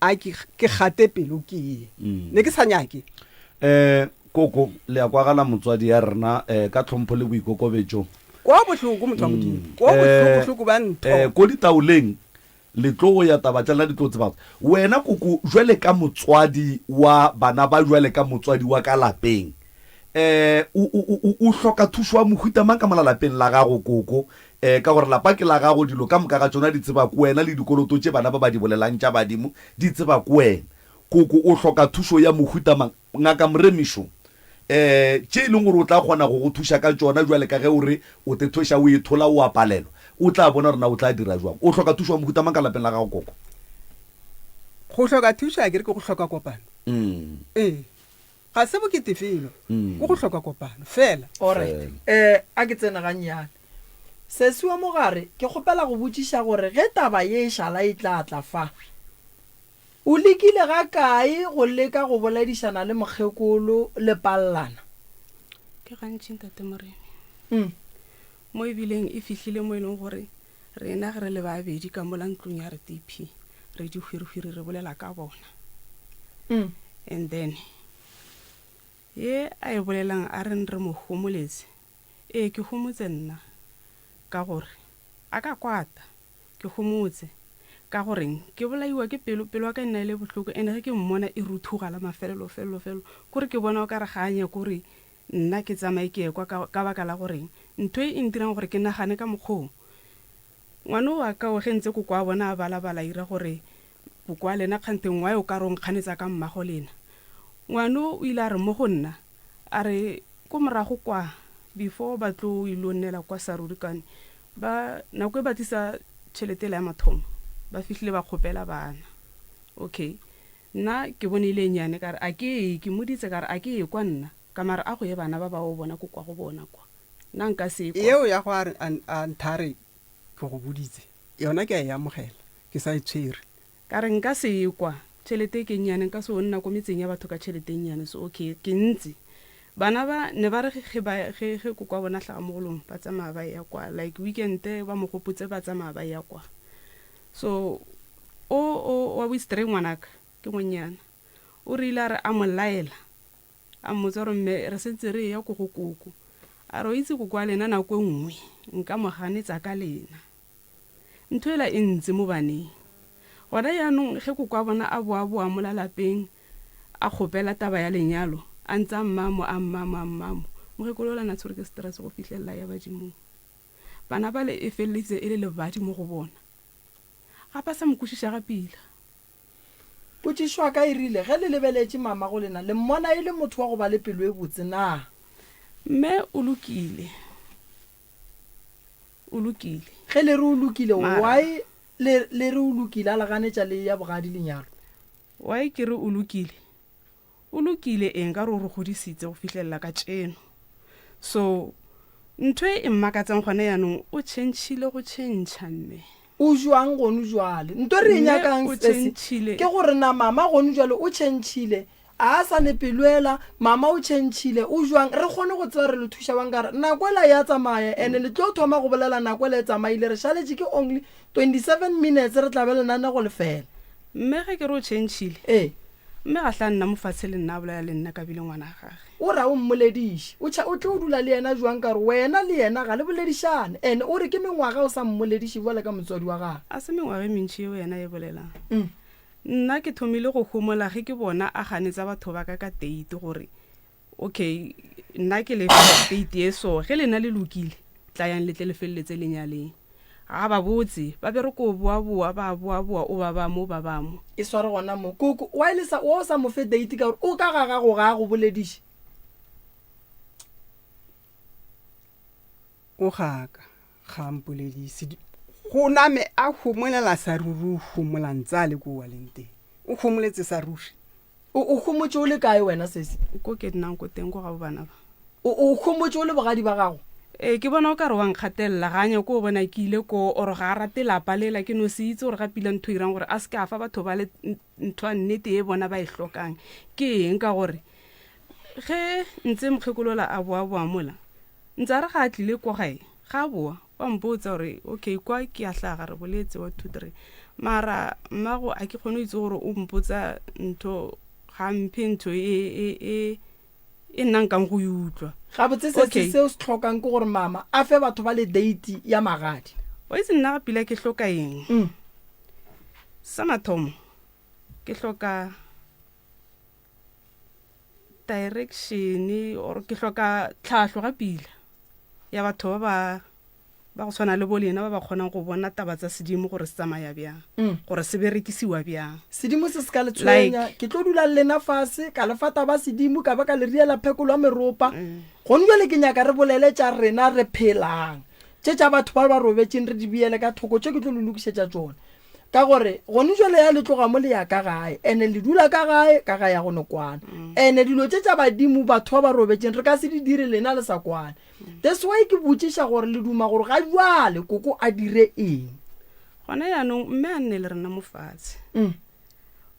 a ke gate pelo ke ne ke sa nyake koko le ya kwagala motswadi ya rena ka tlhompho le boikokobetso kwa botlhoko motho wa modimo kwa botlhoko ba ntho ko ditaoleng le tlo ya tabatlela di tlo tseba wena koko jwale ka motswadi wa bana ba jwale ka motswadi wa ka lapeng o hloka thuso wa mohuta mang ka malalapeng la gago koko ka gore lapa ke la gago dilo ka moka ga tsona di tseba ko wena le dikoloto tse bana ba ba di bolelang tša badimo di tseba ko wena koko o hloka thuso ya mohuta mang ngaka Moremišo tše e leng gore o tla kgona go go thuša ka tsona jwale ka ge o re o te thoša o ithola o apalelwa o tla bona rena o tla dira jwang o hloka thuso wa mohuta mang ka lapeng la gago koko go hloka thuso a ke re ke go hloka kopano ga se bokete felo go go hloka kopano fela alright a ke tsena gannyane sesiwa mogare ke kgopela go botšiša gore ge taba ye šala e tla tla fa o lekile ga kae go leka go boledišana le mokgekolo le pallana ke gantši ntate Moremi mo ebileng e fihlile mo e leng gore rena ge re le babedi ka mola ntlong ya re TP re di hwirihwiri re bolela ka bona and then ye a e bolelang a re mo homoletse ke homotse nna ka gore a ka kwata ke homotse ka gore ke bolaiwa ke pelo wa ka nna ile bohloko ene ge ke mmona e ruthugala mafelelo gore ke bona o ka re ganya gore nna ke tsamaye ke kwa ka baka la gore ntho e ntirang gore ke nagane ka mokgong ngwana wa ka o gentse go kwa bona a bala ira gore bokwa lena kganteng wa o ka rong kganetsa ka mmago lena ngwana o ile a re mo go nna a re ko morago kwa before ba tlo ilonela kwa Sarurikane ba nako e batisa tšhelete ya mathomo ba fihlile ba kgopela bana okay nna ke bonile nyane ka re a ke moditse ka re a ke kwa nna ka mara a go ye bana ba ba o bona go kwa go bona kwa nna nka se kwa yeo ya go a nthare ke go boditse yona ke a e amogela ke sa itshwere ka re nka se kwa tšhelete ke nyane nka se o nna ko metseng ya batho ka tšhelete nyane so okay ke ntse bana ba ne ba re ge go kwa bona hlaga mogolong ba tsamaya ba ya kwa like weekend ba mo gopotse ba tsamaya ba ya kwa so o wa wistre ngwanaka ke monyana o re ile a re a molaela a mmotsa gore mme re sentse re ya go go koko a re o itse go kwa lena nako nngwe nka mo ganetsa ka lena ntho ela e ntse mo baneng gona yaanong ge go kwa bona a boa mo lalapeng a kgopela taba ya lenyalo a ntse a mmamo mogekolola na tshwere ke stress go fitlhelela ya badimong bana ba le e feleletse e le lebadi mo go bona ga pa sa mokwešiša ga pila potšišwa ka e rile ge le lebeletše mama go lena le mmona e le motho wa go ba le pelo e botse na mme o lokile ge le re o lokile why le re o lokile a laganetša le ya bogadi lenyalo why ke re o lokile eng ka re o re godisitse go fitlhelela ka tseno so ntho e mmakatsang gone yaanong o tšhentšhile go tšhentšha mme o jwang gone jwale ntho re nyakang ke gore na mama gone jwale o tšhentšhile a sa ne peluela mama o tšhentšhile o jwang re kgone go tseba re le thuša bankare nakwela ya tsamaya ene le tlo thoma go bolela nakwela e tsamaile re šaletše ke only 27 minutes re tla be lenane go lefela mme ge ke re o tšhentšhile mme ga tla nna mofatshe le nna bolela le nna ka bile ngwana gage o ra o mmolediše o tlo o dula le yena jwang kare wena le yena ga le boledišane ene o re ke mengwaga o sa mmolediše boale ka motswadi wa gage a se mengwaga mentši eo yena e bolelang nna ke thomile go homola ge ke bona a ganetsa batho ba ka date gore okay nna ke le date e so ge lena le lokile tla yang le tle le feleletse lenyaleng ga ba botse ba bere ko boa o ba mo e sware gona mo koko wa ile sa o sa mo fe date ka o ka gaga go bolediše o gaka ga mpoledise go name a homolela sa ruri o homola ntse a le ko wa leng teng o homoletse sa ruri o khomotse o le kae wena sese ko ke dinang ko teng go ga bana ba o khomotse o le bogadi ba gago ke bona o ka re wa nkgatelela ganya ko bona ke ile ko ore ga a rate lapa lela ke no se itse gore ga pila ntho irang gore a se ka fa batho ba le ntho a nnete e bona ba e hlokang ke eng ka gore ge ntse mokgekolola a boa mola ntse a re ga a tlile ko gae ga boa wa mpotsa gore okay kwa ke a hlaga re boletse 1 2 3 mara mmago a ke kgone go itse gore o mpotsa ntho ga mphe ntho e nnang kang go utlwa ga botse se se se tlhokang ke gore mama a fe batho ba le date ya magadi o itse nna ga pila ke hloka eng sa mathomo ke hloka direction or ke hloka tlhahlo ga pila ya batho ba go tshwana le bolena ba ba kgonang go bona taba tsa sedimo gore se tsamaya bjang gore se berekisiwa bjang sedimo se se ka le tshwenya ke tlo dula le lena fase ka le fata ba sedimo ka ba ka le riela phekolo ya meropa go nngwe ke nyaka re bolele tša rena re phelang tša batho ba robetseng re di biele ka thoko tše ke tlo lulukisetša tsone ka gore gone jwale ya le tloga mo le ya ka gae ene le dula ka gae ya go nokwana ene dilo tša badimo batho ba robetseng re ka se di dire lena le sa kwana that's why ke botšiša gore le duma gore ga jwale koko a dire eng gona yaanong mme a nne le rena mofatshe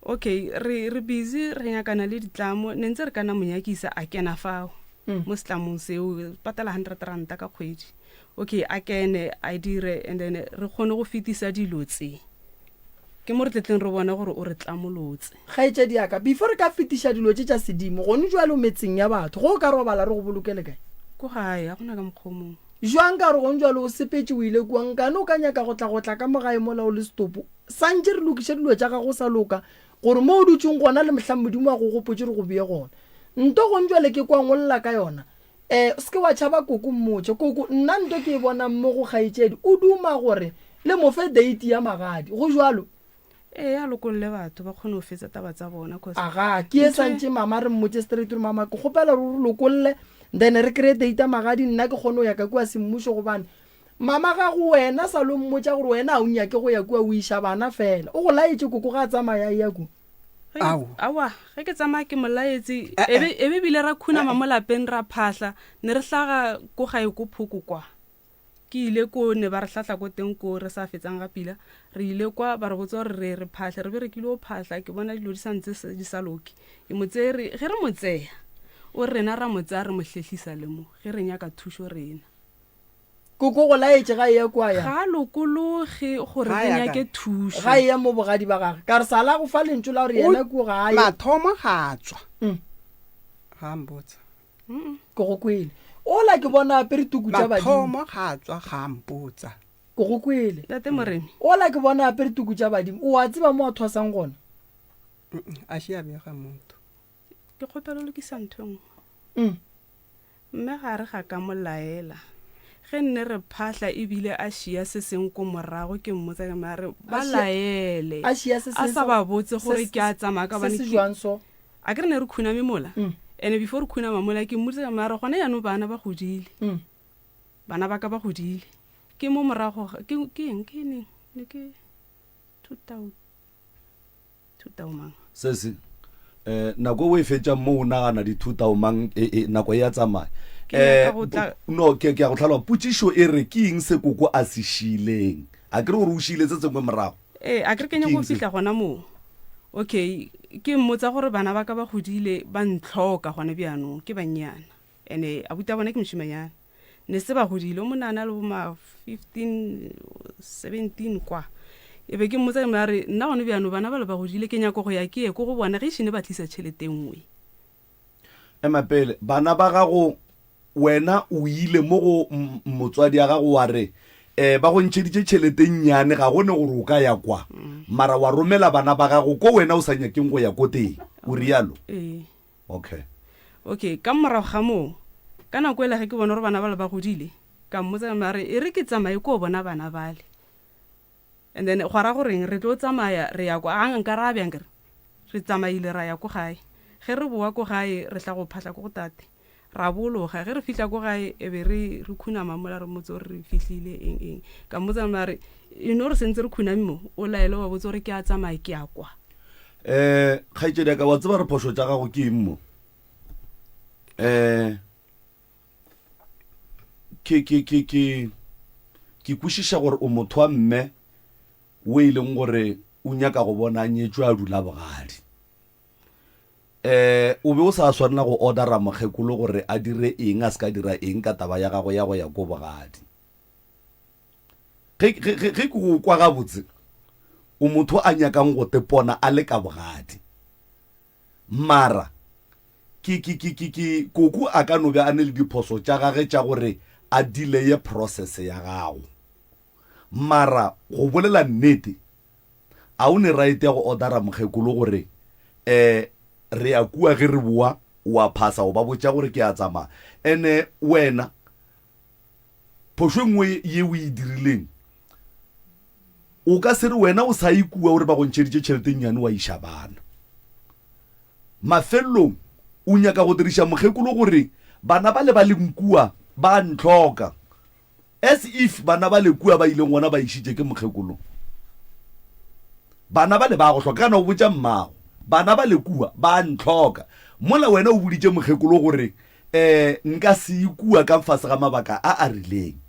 okay re busy re nyakana le ditlamo ne ntse re kana monyakisa a kena fao mo setlamong seo patala 100 ranta ka kgwedi okay a kene a dire and then re kgone go fetisa dilo tse ke mo re tletleng re bona gore o re tlamolotse ga etse diaka before ka fetiša dilo tša sedimo gone jwale o metseng ya batho go ka robala re go bolokele kae ko gae a gona ka mokgomong jwang ka re gone jwale o sepetse o ile kuang kane o ka nyaka go tla ka mogae molao le stopo santse re lokiše dilo tša gago sa loka gore mo o dutseng gona le mohlang modimo wa go gopotse re go bee gona nto gone jwale ke kwangolola ka yona se ke wa tšhaba koko mmotse koko nna nto ke e bona mo go gaetšedi o duma gore le mofe date ya magadi go jwalo a lokolle batho ba kgone go fetsa taba tsa bona aga ke e santse mama re mmotse straight re mama ke gopela re lokolle then re kry date magadi nna ke kgone go ya ka kua semmušo gobane mama ga go wena sa lo mmotsa gore wena a o nyake go ya kua o iša bana fela o go laetse koko ga a tsamaya ya ku awa ge ke tsamaya ke molaetse ebe bile ra khunama mo lapeng ra phahla ne re hlaga ko gae ko phoko kwa ke ile ko ne ba re hlatla ko teng ko re sa fetsang ga pila re ile kwa ba re botsa gore re phahla re berekile o phahla ke bona dilo di santse di sa loke e motsere ge re motseya o rena ra motsa re mohlehlisa le mo ge re nyaka thušo rena koko go laetse ga ya kwa ya ga lokologe gore re nyake thušo ga ya mo bogadi ba gage ka re sala go fa lentso la gore yena ko ga ya mathomo ga tswa ga mbotsa go go kwele ola ke bona apere tuku tša badimo mathomo ga tswa ga mbotsa go go kwele tate moremi ola ke bona apere tuku tša badimo o a tseba mo a thwasang gona a šia bega motho ke kgopela lokisa ntho engwe mme ga re ga ka molaela ge nne re phahla ebile a šia se seng ko morago ke mmotsa ke mare ba laele a šia se a sa ba botse gore ke a tsamaya ka bane se jwang so a ke re ne re khuname mola ene before khuna mamola ke mmotsa mara gona ya no bana ba godile bana ba ka ba godile ke mo morago ke eng ke ne ke 2000 mang sese nako o e fetša mo o nagana di 2000 mang nako ya tsamaya no ke a go tlhalwa putsišo e re ke eng se koko a se šileng a kere gore o šile tse tsengwe morago a kere ke nyako fihla gona moo okay ke mmotsa gore bana ba ka ba godile ba ntlhoka gona bjanong ke bannyana ene abuta bona ke mošimanyana ne se ba godile o monana le boma 15 17 kwa ebe ke mmotsa mare nna gone bjanong bana ba le ba godile ke nyako go ya ke ye ko go bona ge šine ba tlisa tšhelete nngwe emapele bana ba gago wena o ile mo go motswadi ya gago wa re ba go ntšheditše tšhelete nnyane ga gone gore o ka ya kwa mara wa romela bana ba gago ko wena o sa nyakeng go ya ko teng o rialo okay ka morago ga moo ka nako ele ge ke bona gore bana ba le ba godile ka mmotsa mare e re ke tsamaye ko bona bana bale and then go ra goreng re tlo tsamaya re ya kwa a nka ra bjang re tsamaile ra ya ko gae ge re boa ko gae re tla go phahla ko go tate ra bologa ge re fitla ko gae e be re khunama mola re motse gore re fitlhile eng ka mmotsa mare re sentse re khuname mo o laele wa botse gore ke a tsamaya ke a kwa kgaitsedi ka wa tseba re phoso tsa gago ke eng mo ke kwešiša gore o motho wa mme o e leng gore o nyaka go bona nyetswe a dula bogadi o be o sa swanela go ordera mokgekolo gore a dire eng a se ka dira eng ka taba ya gago ya go ya ko bogadi ge ke go kwa gabotse o motho a nyakang go tepona a le ka bogadi mara koko a ka no be a ne le diphoso tša gage tša gore a delay process ya gago mara go bolela nnete a o ne right ya go ordera mokgekolo gore re ya kua ge re boa wa phasa o ba botša gore ke a tsamaya ene wena phoso nngwe ye o e dirileng o ka se re wena o sa ikua gore ba go ntšheditše tšhelete nyane wa iša bana mafelelong o nyaka go diriša mokgekolo gore bana ba le ba lenkua ba ntlhoka as if bana ba le kua ba ileng gona ba išitše ke mokgekolo bana ba le ba go hloka kana o botša mmago bana ba le kua ba ntlhoka mola wena o boditše mokgekolo gore nka se ikua ka mfase ga mabaka a rileng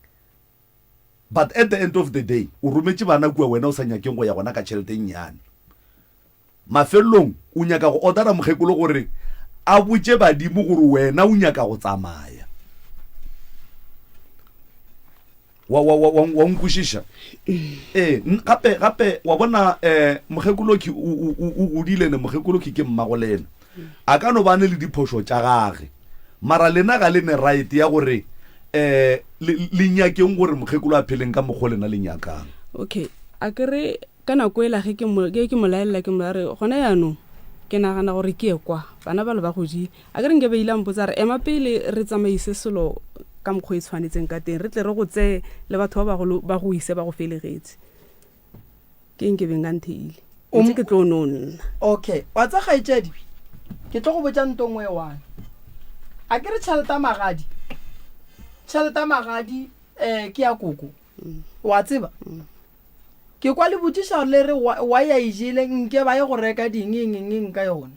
but at the end of the day o rometše bana kua wena o sa nyakeng go ya gona ka tšhelete nyane mafelelong o nyaka go ordera mokgekolo gore a botše badimo gore wena o nyaka go tsamaya wa nkwešiša gape wa bona mokgekolo o godilene mokgekolo ke mmago lena a ka no bane le diphoso tša gage mara lena ga le ne right ya gore le nyakeng gore mokgekolo a pheleng ka mokgwa lena le nyakang okay a kere ka nako ela ge ke mo laelela ke mo re gona yaanong ke nagana gore ke kwa bana ba le ba godile a kere nke beile mpotsa re ema pele re tsamaise selo ka mokgwa e tshwanetseng ka teng re tle re go tseye le batho ba bagolo ba go ise ba go felegetse ke nke beng ka ntheile ntse ke tlo nonna okay wa tsa gaetsedi ke tlo go botsa ntongwe one a kere tšhelete magadi ke ya koko wa tseba ke kwa le botsiša le re wa ya ijile nke ba ye go reka ding ka yona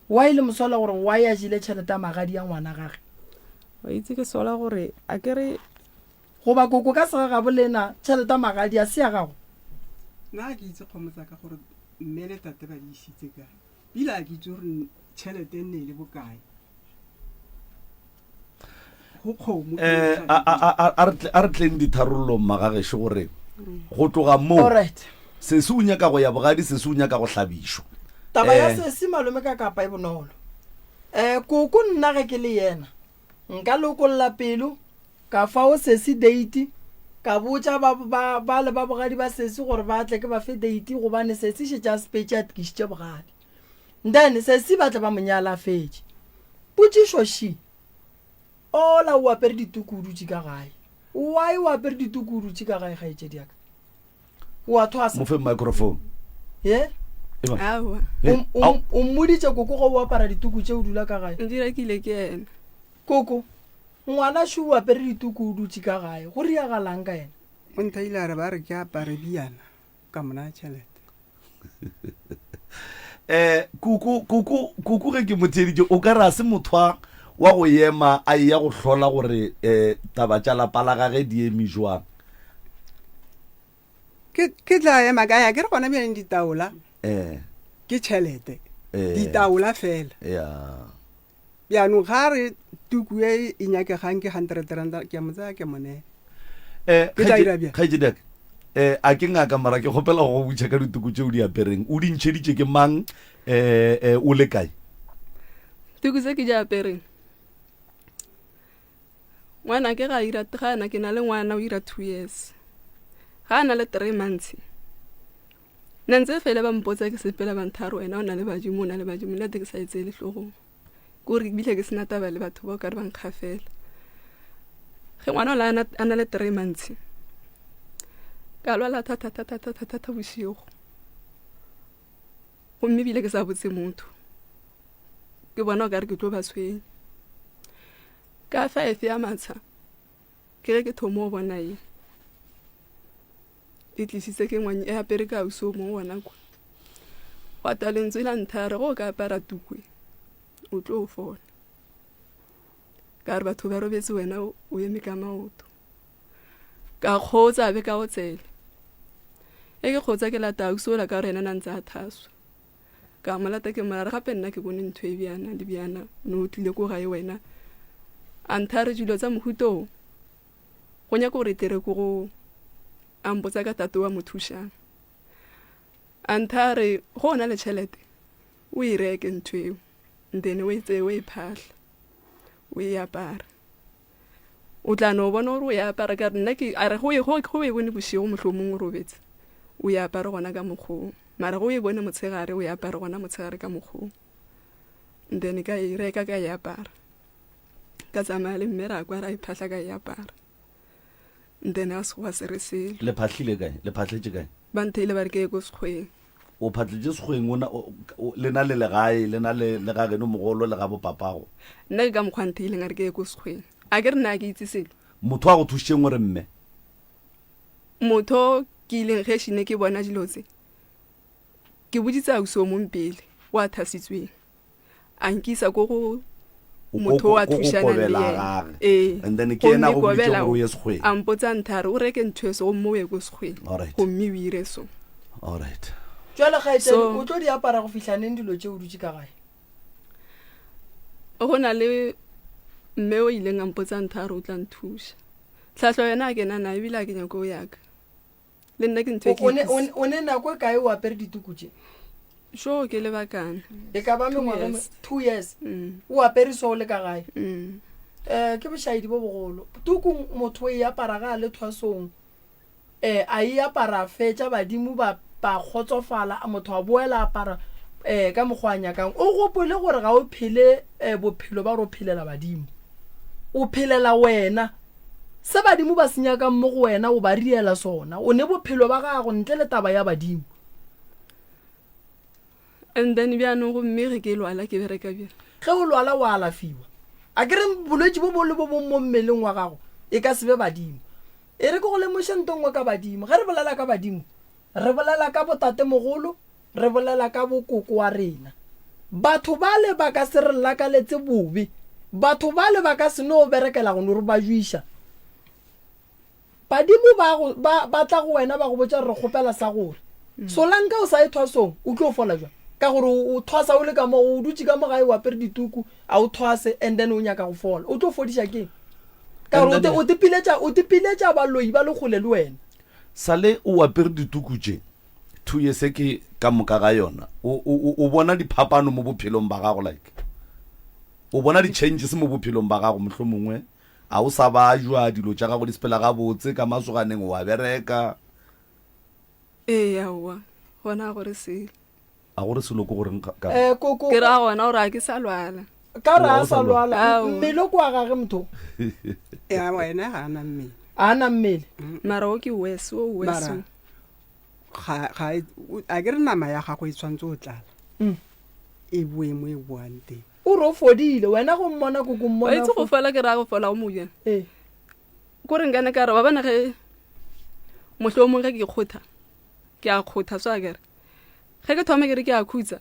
wa ile mosola gore wa ya jile tšhelete magadi ya ngwana gage wa itse ke sola gore a kere goba koko ka sega ga bolena tšhelete magadi a se ya gago nna ke itse kgomotsa ka gore mme le tate ba di isitse kae pila a ke itse gore tšhelete nne le bokae go kgomo a re tleng ditharollo mmagagešo gore go tloga mo se se o nyaka go ya bogadi se se o nyaka go hlabišwa taba ya se malome ka kapa e bonolo koko nna ge ke le yena nka lokolola pelo ka fao sese date ka botša ba le ba bogadi ba sese gore ba tle ke ba fe date gobane sese šetša sepetše a tkišitše bogadi then sese ba tle ba monyala fetše potšišo shi ola o apere ditukurutši ka gae why o apere ditukurutši ka gae gaetšedi yaka wa thwasa mo fe microphone ye awa o mmoditše koko go o apara dituku tše o dula ka gae di rekile ke ena koko ngwana shi o apere ditukurutši ka gae go riagalang ka ena o nthaile a re ba re ke apare biana ka mona tšhelete kuku ge ke motheditše o ka re a se motho wa go ema a ya go hlola gore taba tša lapa la gage di eme jwang ke tla ema ka ya ke re gona bjang ditaola ke tšhelete ditaola fela bjanong ga re tuku e e nyakegang ke 100 rand ke mo tsaya ke monene kgaetšediaka a ke ngaka mara ke kgopela go botša ka dituku tše o di apereng o di ntšheditše ke mang o le kae tuku tse ke di apereng ngwana ke ga ana ke na le ngwana o ira 2 years ga ana le 3 months nna ntse fela ba mpotsa ke sepela bantharo wena o na le badimo nna te ke sa etse le tlogong kore bile ke sena taba le batho ba ka re bankga fela ge ngwana o la ana le 3 months ka lwala thata bosigo gomme bile ke sa botse motho ke bona o ka re ke tlo ba tshwenye ka 5 ya matsha ke re ke thomo bona e tlisitse ke ngwanye e apere ka uso mo bona kwa wa talentswe la nthare go ka apara tukwe o tlo fola ka re batho ba robetse wena o eme ka maoto ka kgotsa be ka o tsele e ke kgotsa ke lata uso la ka rena nantsa thaswa ka malata ke mara gape nna ke bone ntwe biana le biana no tlile go ga wena anthare dilo tsa mohuto go nya go re tere go go ambotsa ka tato wa mothusha anthare go na le chelete o e reke ntwe then we tse we phahla we apara o tla no bona o ya apara ka nna ke a re go e bone bosigo mohlomong o robetse o ya apara gona ka mokgo mara go e bone motshegare o ya apara gona motshegare ka mokgo then ka e reka ka ya apara ka tsamaya le mmera kwa ra iphahla ka ya apara then a se wa se re se le phahlile kae le phahletse kae ba ntheile ba re ke go sekgweng o phatletse sekgweng ona le na le legae le na le legage no mogolo le ga bo papago nna ke ka mokgwa ntheile nga re ke go sekgweng a ke re nna ke itse selo motho a go thušeng gore mme motho ke ileng ge shine ke bona dilo tse ke boditsa uso mo mpele wa thasitsweng a nkisa go go motho wa thušana le yena and then ke ena go bitse gore o ye sekgweng a mpotsa nthare o reke ntho eso go mo we go sekgweng go mme o ire so all right jwale ga etse o tlo di apara go fihlaneng dilo tse o dutse ka gae go na le mme o ileng a mpotsa nthare o tla nthuša tlhahlo yena a kena na ebile a kenya ko yaka le nna ke ntho o ne nako kae o apere dituku tse sho ke le bakana e ka ba mengwaga 2 years o apere so le ka gae ke bošaedi bo bogolo tuku motho e apara ga le thwasong a e apara fetša badimo ba kgotsofala a motho a boela apara ka mogwanya kang o gopole gore ga o phele bophelo ba ro phelela badimo o phelela wena se badimo ba senya ka mo go wena o ba riela sona o ne bophelo ba gago ntle le taba ya badimo and then bjano go mme ke lwala ke bereka bjana ge o lwala wa alafiwa a ke re bolwetse bo bole bo mo mmeleng wa gago e ka sebe badimo e re ke go le mošentongwe ka badimo ge re bolela ka badimo re bolela ka botate mogolo re bolela ka bokoko wa rena batho ba le ba ka se re lakaletse bobe batho ba le ba ka se no berekela go no re ba juiša badimo ba tla go wena ba go botsa re kgopela sa gore solanka o sa e thwasong o ke o fola jwa ka gore o thwasa o le ka mo o dutse ka mo gae o apere dituku a o thwase and then o nyaka go fola o tlo fodiša keng ka gore o tepiletša baloi ba le kgole le wena sale o apere dituku tše 2 years ke ka moka ga yona o bona diphapano mo bophelong ba gago like o bona di-changes mo bophelong ba gago mohlomongwe a o sa ba jwa dilo tša gago di sepela ga botse ka masoganeng wa bereka yawa gona gore se a gore selo ko goreng ke ra gona gore a ke sa lwala ka ra sa lwala mmele ko a gage motho ya wena ga ana mmele ana mmele mara o ke weso ga a ke re nama ya gago e tshwantse o tlala e boemo e buang teng o ro fodile wena go mmona go mmona o itse go fola ke ra go fola o mo bjana ko re ngane ka re ba bana ge mohlomong ge ke kgotha ke a kgotha so a kere ge ke thome ke re ke a khutsa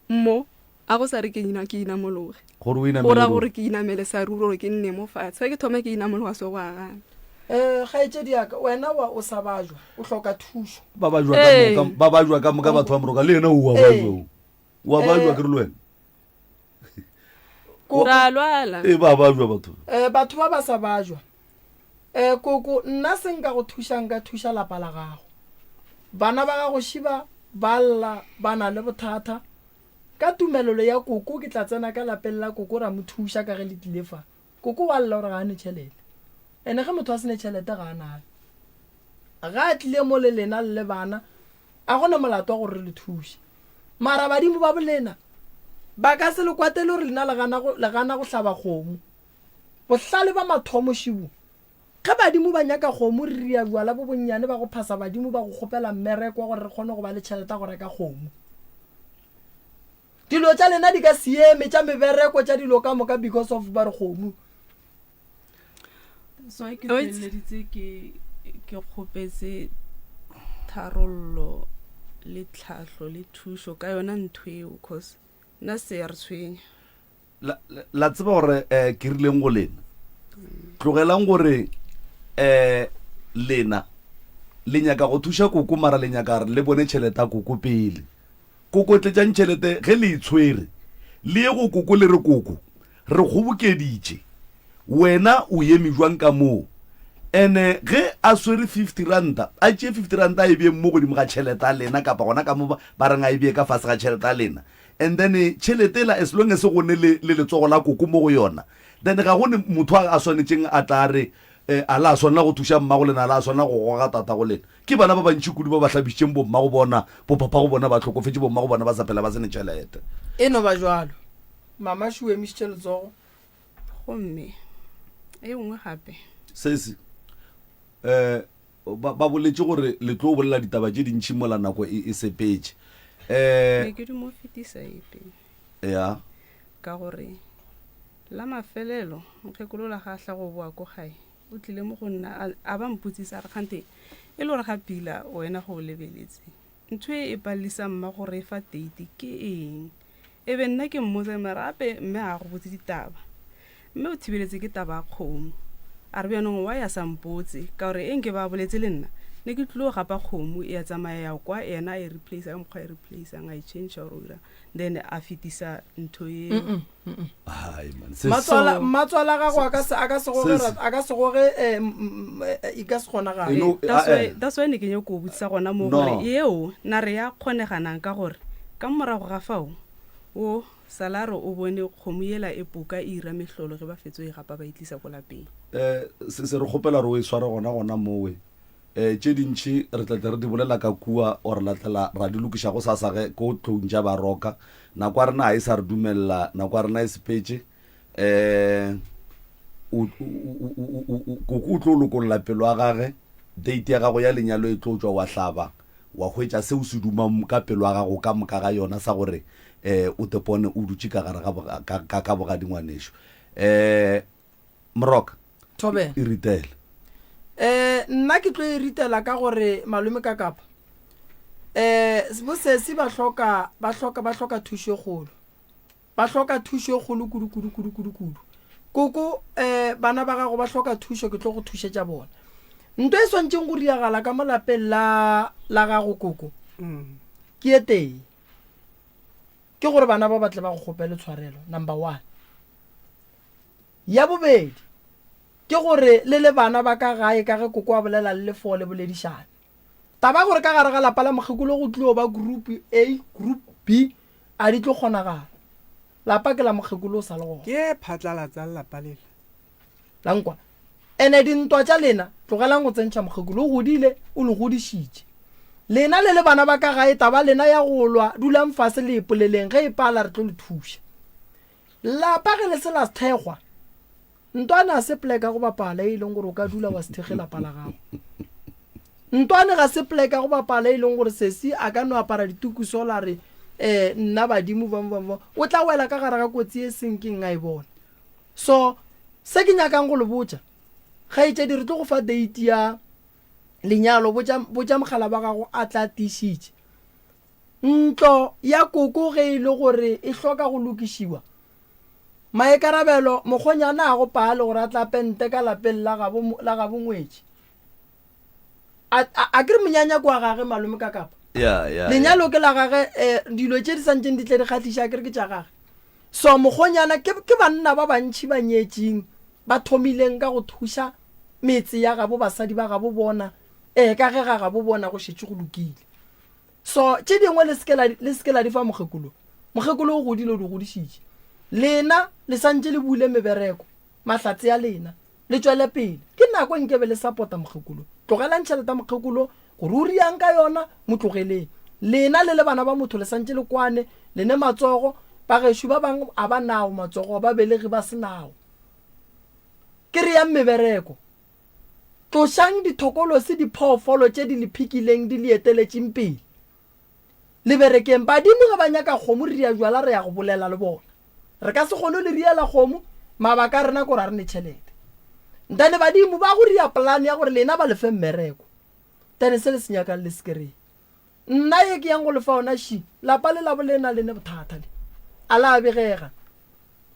mo a go sa re ke inamologe gore ke inamele sa ruro ke nne mo fatshe ge ke thome ke inamologa so go agana ga etse diaka wena o sa bajwa o hloka thuso ba bajwa ka moka batho ba moroka le yena wa bajwa ke re le wena ra lwala ba bajwa batho ba ba sa bajwa koko nna senka go thušang ka thuša lapa la gago bana ba gago šiba ba lla ba na le bothata ka tumelelo ya koko ke tla tsena ka lapeng la koko ra mo thuša ka ge le tlile fa koko wa lla gore ga ane tšhelete ene ge motho a sene tšhelete ga a nayo ga a tlile mo le lena le bana a gona molato wa gore re le thuše mara badimo ba bolena ba ka se le kwatele gore lena le gana go hlaba kgomo bohlale ba mathomo šibo ge badimo ba nyaka kgomo re ria bjala bo bonnyane ba go phasa badimo ba go kgopela mmereko gore re kgone go ba le tšhelete go reka kgomo dilo tša lena di ka sieme tša mebereko tša dilo ka moka because of ba re kgomo so ke Wait. feleditse ke kgopetse tharollo le tlhahlo le thušo ka yona ntho eo cause nna se ya re tshwenya la tseba gore ke rileng go lena tlogelang gore lena le nyaka go thuša koko mara le nyaka re le bone tšhelete ya koko pele koko tletšang tšhelete ge le itshwere le ye go koko le re koko re kgobokeditše wena o eme jwang ka moo ene ge a swere 50 ranta a tšee 50 ranta a e bee mo godimo ga tšhelete a lena kapa gona ka mo ba reng a e bee ka fase ga tšhelete a lena and then tšhelete ela as long as go ne le letsogo la koko mo go yona then ga gone motho a swanetšeng a tla re a la swanela go thuša mmago lena a la swanela go goga tata go lena ke bana ba bantši kudu ba ba hlabišitšeng bomma go bona bopapa go bona ba tlhokofetse bomma go bona ba sa phela ba sene tšhelete e no ba jalo mama she o emišitše letsogo gomme e nngwe gape sese ba boletse gore le tlo bolela ditaba tše dintšhi mola nako e sepetse ne ke di mo fetisa epe ya ka gore la mafelelo mokgekolola ga a tla go boa ko gae o tlile mo go nna a ba mputsisa a re kgante e le gore ga pila wena go o lebeletse ntho e palisa mma gore e fa date ke eng e be nna ke mmotse marape mme a go botse ditaba mme o thibeletse ke taba a kgomo a re bjanong wa ya sampotse ka gore eng ke ba boletse le nna ne ke tlilo gapa kgomo e ya tsamaya ya kwa ena e replace ka mokgwa e replaceang a e change ora then a fetisa ntho eo hai man matswala gago a ka se goge e ka se kgonagale that's why ne ke nyako o botsisa gona mo gore eo na re ya kgoneganang ka gore ka morago ga fao o salaro o bone kgomo ela e poka e ira mehlolo ge ba fetso e gapa ba itlisa ko lapeng se re kgopela re o e sware gona mowe tše dintšhi re tlatle re di bolela ka kua or latlela ra di lokiša go sasage ko tlong tša baroka nako a rena a e sa re dumelela nako a rena e sepetse koko o tlo lokolola pelo a gage date ya gago ya lenyalo e tlo tswa wa hlaba wa hwetša seo se dumang ka pelo a gago ka moka ga yona sa gore o tepone o dutše ka gare ka bogadingwanešo moroka thobe e ritele nna ke tlo e ritela ka gore malome ka kapa bosesi ba hloka thušo kgolo ba hloka thušo kgolo kudu koko bana ba gago ba hloka thušo ke tlo go thušetša bona ntho e swantšeng go riagala ka mo lapeng la gago koko ke e tee ke gore bana ba batle ba go kgopele tshwarelo number 1 ya bobedi ke gore le bana ba ka gae ka ge koko a bolela le fole boledišane taba gore ka gare ga lapa la mokgekolo go tlilo ba group A group B a di tlo kgonagala lapa ke la mokgekolo o sa le gona ke phatlalatsa lapa lela lankwa ene dintwa tša lena tlogelang go tsentšha mokgekolo o godile o le godišitše lena le bana ba ka gae taba lena ya go lwa dulang fase le ipoleleng ge e pala re tlo le thuša lapa ge le se la sethekgwa ntwana a se pleka go bapala e leng gore o ka dula wa sethegela pala gago ntwane ga se pleka go bapala e leng gore sesi a ka no apara ditukuso la re nna badimo ba o tla wela ka gare ga kotsi e seng ke nga e bona so se ke nyakang go le botša ga itse di re tlo go fa date ya lenyalo botša mogala ba gago a tla tišitše ntlo ya koko ge e le gore e hloka go lokišiwa maekarabelo mokgonyana a go pale gore a tla pente ka lapeng la gabo ngwetši a ke re monyanya kwa gage malome ka kapa lenyalo ke la gage dilo tše di santseng di tle di kgatliša a ke re ke tša gage so mokgonyana ke banna ba bantšhi ba nyetšeng ba thomileng ka go thuša metse ya gabo basadi ba gabo bona ka ge ga gabo bona go šetše go lokile so tše dingwe le seke la di fa mokgekolo o godile o di godišitše lena le santse le bule mebereko mahlatse ya lena le tswele pele ke nako nkebe le support mokgekolo tlogelang tšhelete mokgekolo gore o riang ka yona mo tlogeleng lena le bana ba motho le santse le kwane lene matsogo ba gešo ba bangwe a ba nao matsogo ba belegi ba se nao ke re yang mebereko tlošang dithokolosi diphoofolo tše di le phikileng di le eteletšeng pele le berekeng badimo ge ba nyaka kgomo ria jwala re ya go bolela le bona re ka se kgone le riela kgomo mabaka a rena kore a re ne tšhelete ntane badimo ba go ria plan ya gore lena ba lefe mmereko tane se le senyakang le sekry nna ye ke yang go lefa ona shi lapa le labo lena lene bothata le a la begega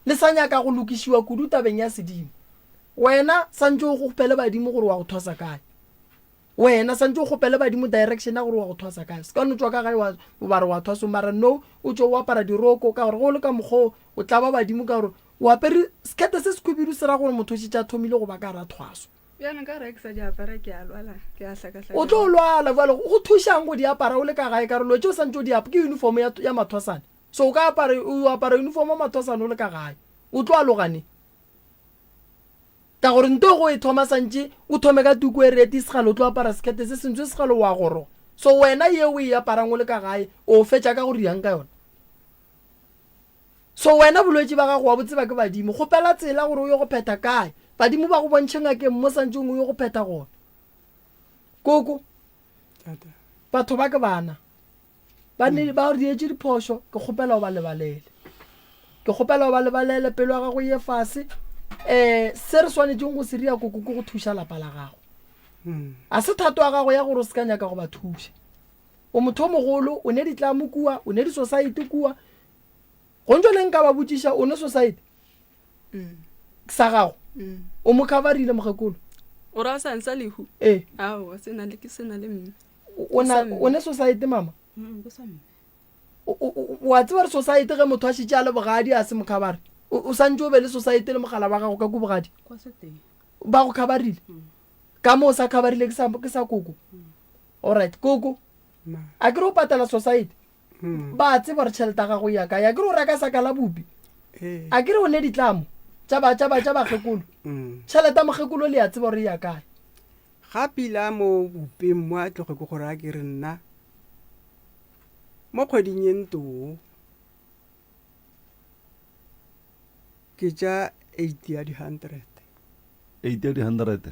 le sa nyaka go lokisiwa kudu tabeng ya sedimo wena santse o gopele badimo gore wa go thosa kae wena santse o gopele badimo direction ya gore wa go thosa kae se ka no tswa ka gae wa ba re wa thosa mara no o tšo o apara diroko ka gore go le ka mokgo o tla ba badimo ka gore o apere skete se se khubidu se ra gore motho tša thomile go ba ka ra thwaso bjana ka rexa di apara ke a lwala ke a hlakahlaka o tlo lwala jalo go thušang go di apara o le ka gae karolo tšeo santse o di apa ke uniform ya mathwasane so o ka apara uniform ya mathwasane o le ka gae o tlo a logane ka gore nto go e thoma santse o thome ka tuku e reti segalo o tlo apara skete se sentswe segalo wa goro so wena ye o e aparang o le ka gae o fetša ka go riang ka yona so wena bolwetse ba gago wa botse ba ke badimo gopela tsela gore o ye go pheta kae badimo ba go bontšheng a ke mo santseng o ye go pheta gona koko batho ba ke bana ba dietse diphoso ke kgopela o ba lebalele ke kgopela o ba lebalele pelo ya gago ye fase se re swanetseng go se ria koko ke go thuša lapa la gago a se thato ya gago ya gore o se ka nyaka go ba thuša o motho o mogolo o ne ditlamo kua o ne di-society kua go ntse leng ka ba botšiša o ne society sa gago o mo coverile mogekolo o ra sa nsa lehu ee ao se na le ke se na le mme o ne society mama wa tseba re society ge motho a šitše a le bogadi a se mokhabare o santse o be le society le mogala ba gago ka ko bogadi ba go khabarile ka mo o sa khabarile ke sa koko alright koko a ke re o patela society ba tseba re tšhelete gago ya ka ya ke re o reka saka la bopi a ke re o ne ditlamo tša bakgekolo tšhelete ya mogekolo le ya tseba gore ya kae gapila mo bopeng mo a tloge ke gore a ke re nna mo kgweding ye ntoo ke tša 80 ya di-100 8 ya di-100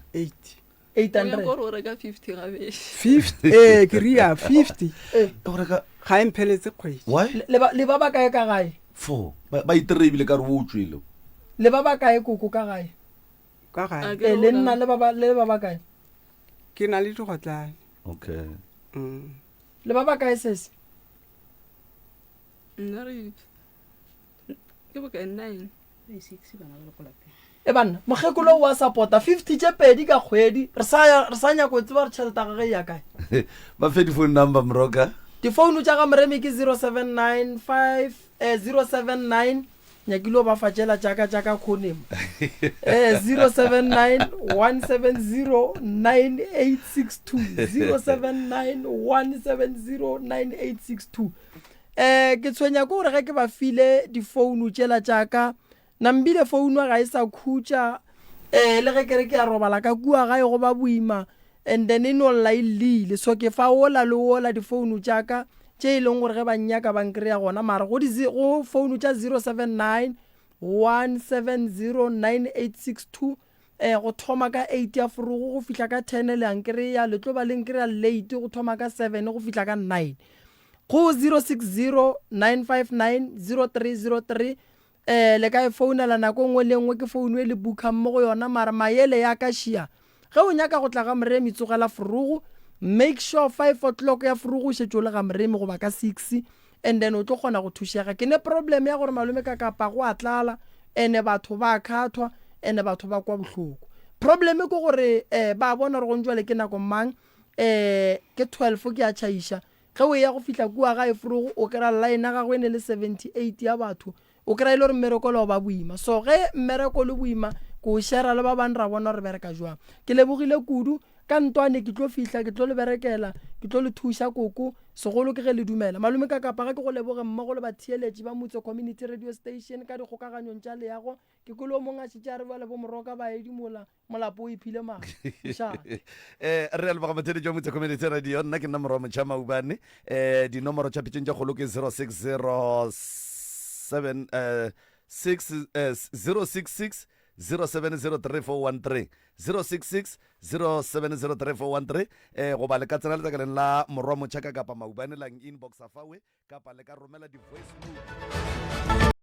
800 gore o reka 50 gabe 50 ke ria 50 o reka ga e mpheletse kgwedi why le ba ba kae ka gae 4 ba itere ebile ka re o utswile le ba ba kae koko ka gae ka gae le nna le ba ba kae ke na le digotlane okay le ba ba kae sese nna re ke boka 9 e banna mogekolo wa supporta 50 tše pedi ka kgwedi re sa nyako tseba re tšhelete ga ge ya kae ba fe di-phone number moroka difounu tša ga moremi ke 079 nyakile ba fatšela jaaka khonemo 07917099862 ke tshwenya ko gore ge ke ba file difounu tšela jaaka nambile founu ga e sa khutša le ge kere ke ya robala ka kua gae go ba boima and then e no lla e lile so ke fa ola le ola difounu jaaka tše e leng gore ge ba nnyaka bankry-a gona mara go founu tša 07917099862 go thoma ka 8 ya forogo go fihla ka 10 le ankry-a le tlo ba leng kry-a late go thoma ka 7 go fihla ka 9 go 0609590303 le ka e founela nako nngwe le nngwe ke founu e le bukang mo go yona mara maele ya ka šia ge o nyaka go tla ga moremi tsogela forogo make sure 5 o'clock ya forogo o šetše o le ga moremi goba ka 6 and then o tlo kgona go thušega ke ne problem ya gore malome ka kapa go a tlala ene batho ba khathwa ene batho ba kwa bohloko problem ke gore ba bona re go ntšwele ke nako mang ke 12 ke a tšhaiša ge o ya go fihla kua ga e forogo o kry-a line ga go ene le 78 ya batho o kry-a ile gore mmereko le ba boima so ge mmereko le boima ko share le ba bang ra bona re bereka jwang ke lebogile kudu ka ntwane ke tlo fihla ke tlo le berekela ke tlo le thuša koko segolo ke ge le dumela malome ka kapa ga ke go leboge mmogo le batheeletši ba Motse Community Radio Station ka dikgokaganyong tša leago ke kolo mong a šitša re bale bo moroka ba edimola molapo o iphile maga re a leboga batheeletši ba Motse Community Radio nna ke nna morwa Motšha Maubane dinomoro tša pitšeng tša kgolo ke 066 0703 066 0703 go ba le ka tsena letsakaleng la morwa Motšha ka kapa Maubane lang inbox a fawe kapa le ka romela di-voice note